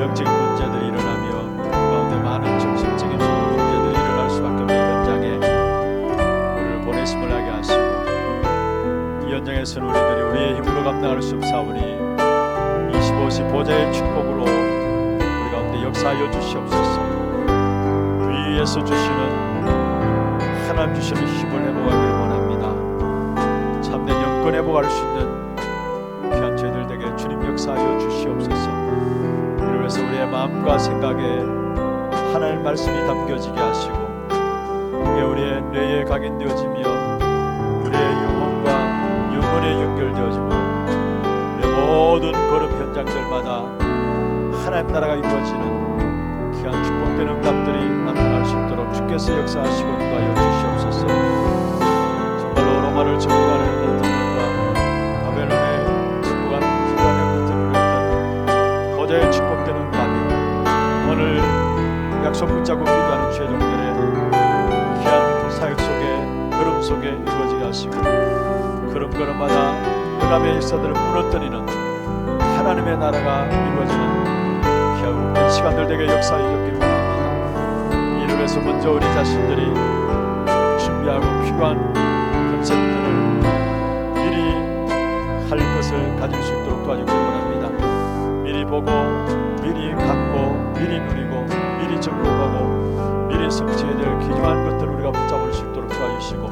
영적인 문제들이 일어나며 그 가운데 많은 정신적인 문제들이 일어날 수밖에 없는 현장에 우리를 보내심을 하게 하시고 이 현장에서는 우리들이 우리의 힘으로 감당할 수 없사오니 25시 보좌의 축복으로 우리 가운데 역사하여 주시옵소서. 위에서 주시는 하나님 주시는 힘을 회복하기를 원합니다. 참된 영권 회복할 수 있는 귀한 죄들 되게 주님 역사하여 주시옵소서. 이를 위해서 우리의 마음과 생각에 하나님의 말씀이 담겨지게 하시고 그게 우리의 뇌에 각인되어지며 우리의 영혼과 영혼에 연결되어지고 우리의 모든 걸음 현장들마다 하나님 나라가 이루어지는 귀한 축복된 응답들이 나타날 수 있도록 주께서 역사하시고 인도하여 주시옵소서. 정말로 로마를 정복하는 렘넌트들과 바벨론의 정복하는 기도하는 렘넌트들을 보좌의 축복된 응답이 오늘 약속 붙잡고 기도하는 주의 종들의 귀한 사역 속에 걸음 속에 이루어지게 하시고 걸음걸음마다 응답의 역사들을 무너뜨리는 하나님의 나라가 이루어지는 귀한 시간들 되게 역사해 주기를 원합니다. 이를 위해서 먼저 우리 자신들이 준비하고 필요한 컨셉들을 미리 할 것을 가질 수 있도록 도와주기를 원합니다. 미리 보고 미리 갖고 미리 누리고 미리 정복하고 미리 온전히 성취해야 될 귀중한 것들을 우리가 붙잡을 수 있도록 도와주시고,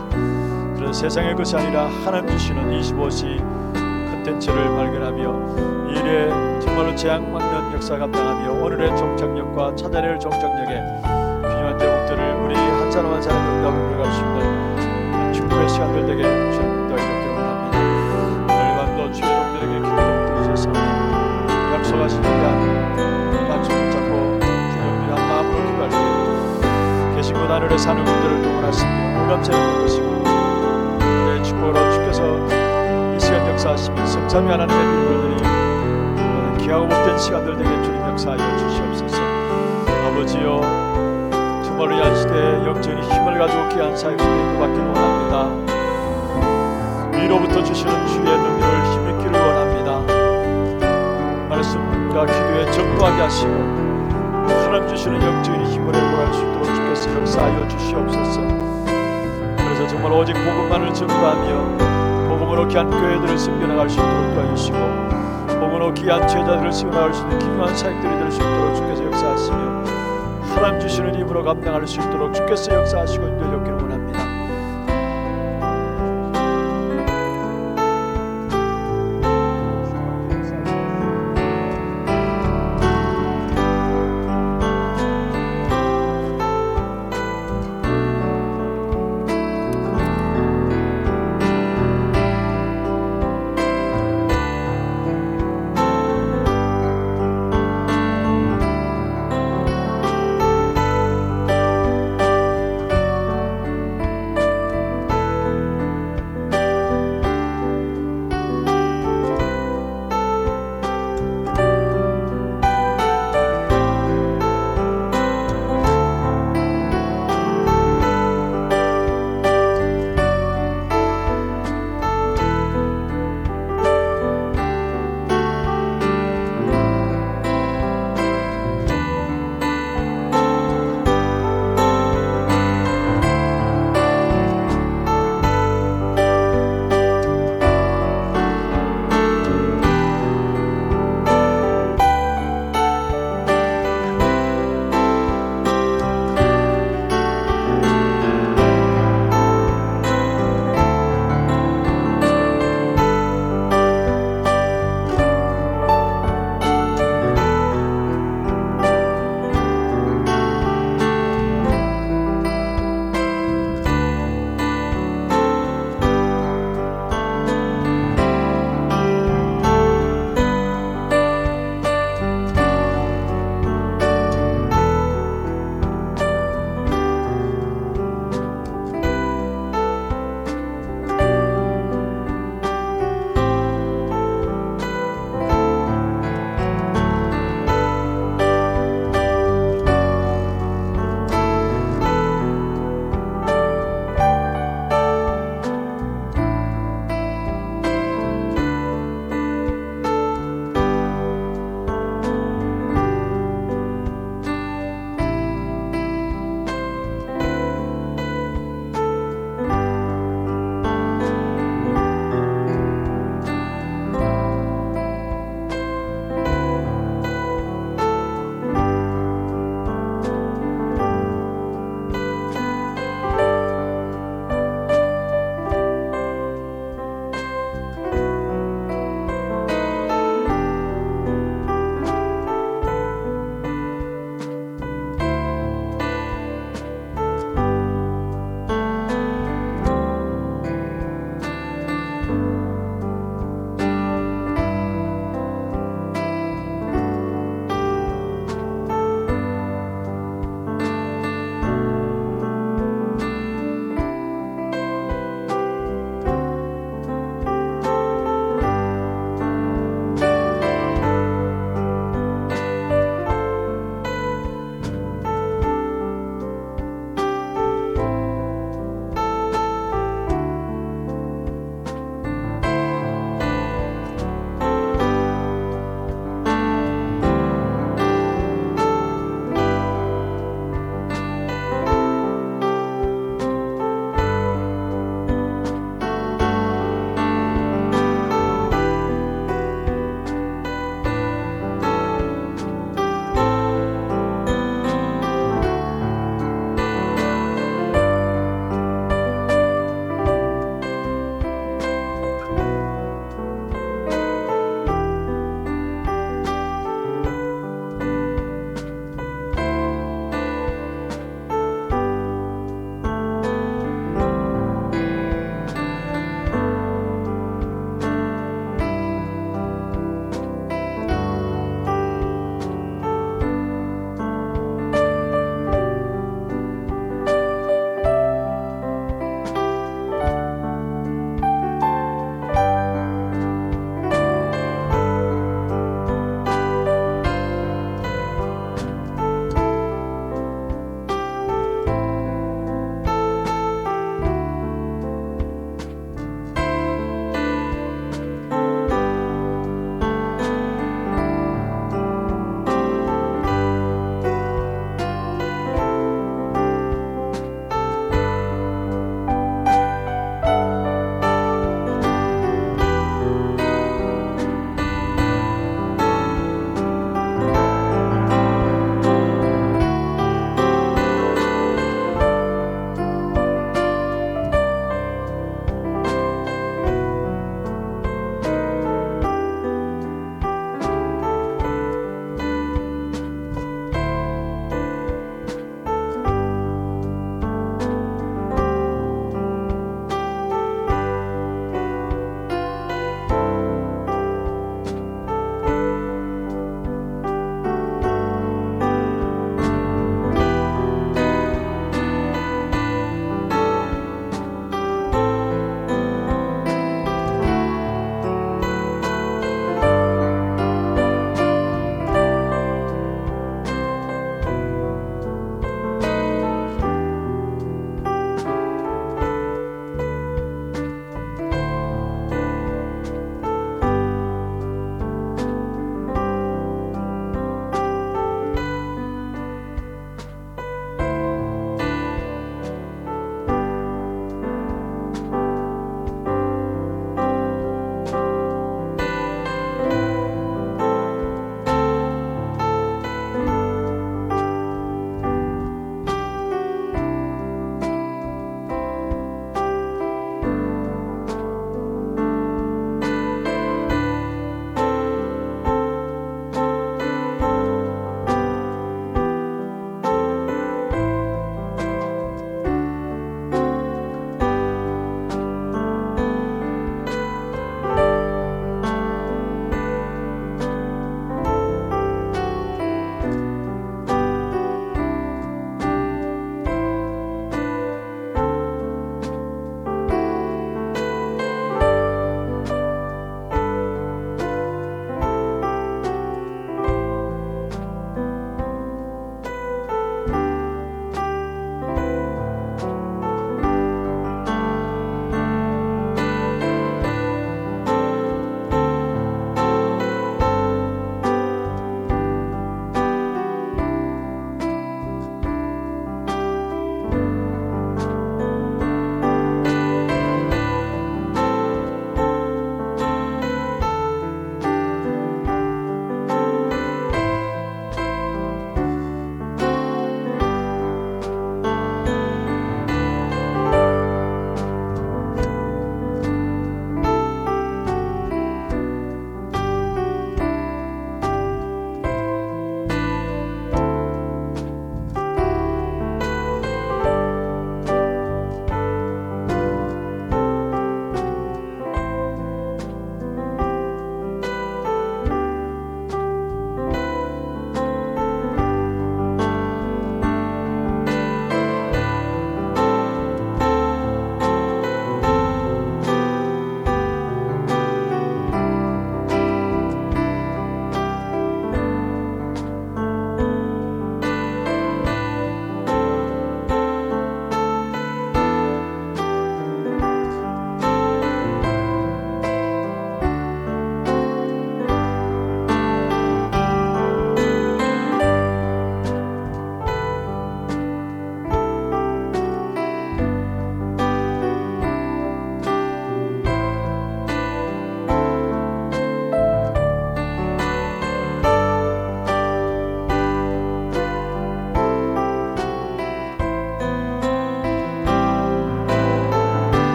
그런 세상의 것이 아니라 하나님 주시는 25시 컨텐츠를 발견하며 이 일에 정말로 재앙 막는 역사 감당하며 오늘의 종착역과 찾아낼 종착역에 귀중한 제목들을 우리 한 사람 한 사람 응답을 들어갈 수 있는 축복의 시간들 되게 주님 기도하기를 원합니다. 오늘 밤도 주의 종들에게 기도 좀 들으셔서 약속하신 자 약속 붙잡고 주님을 한 마음으로 기도할 때 계신 곳 하늘에 사는 분들을 동원하시며 올감사를 것이고 내 축복으로 주께서 이 시간 역사하시며 성삼위 하나님의 이름을 드리 귀하고 복된 시간들 되게 주님 역사하여 주시옵소서. 아버지여, 정말로 이 시대에 영적인 힘을 가지고 귀한 사역 속에 인도받기를 원합니다. 위로부터 주시는 주의 능력을 힘입기를 원합니다. 말씀과 기도에 전도하게 하시고 하나님 주시는 영적인 힘을 회복할 수 있도록 주께서 역사하여 주시옵소서. 그래서 정말 오직 복음만을 전도하며 복음으로 귀한 교회들을 섬겨나갈 수 있도록 도와주시고 복음으로 귀한 제자들을 섬겨나갈 수 있는 귀한 사역들이 될 수 있도록 주께서 역사하시며 하나님 주시는 힘으로 감당할 수 있도록 주께서 역사하시고 인도해 주기를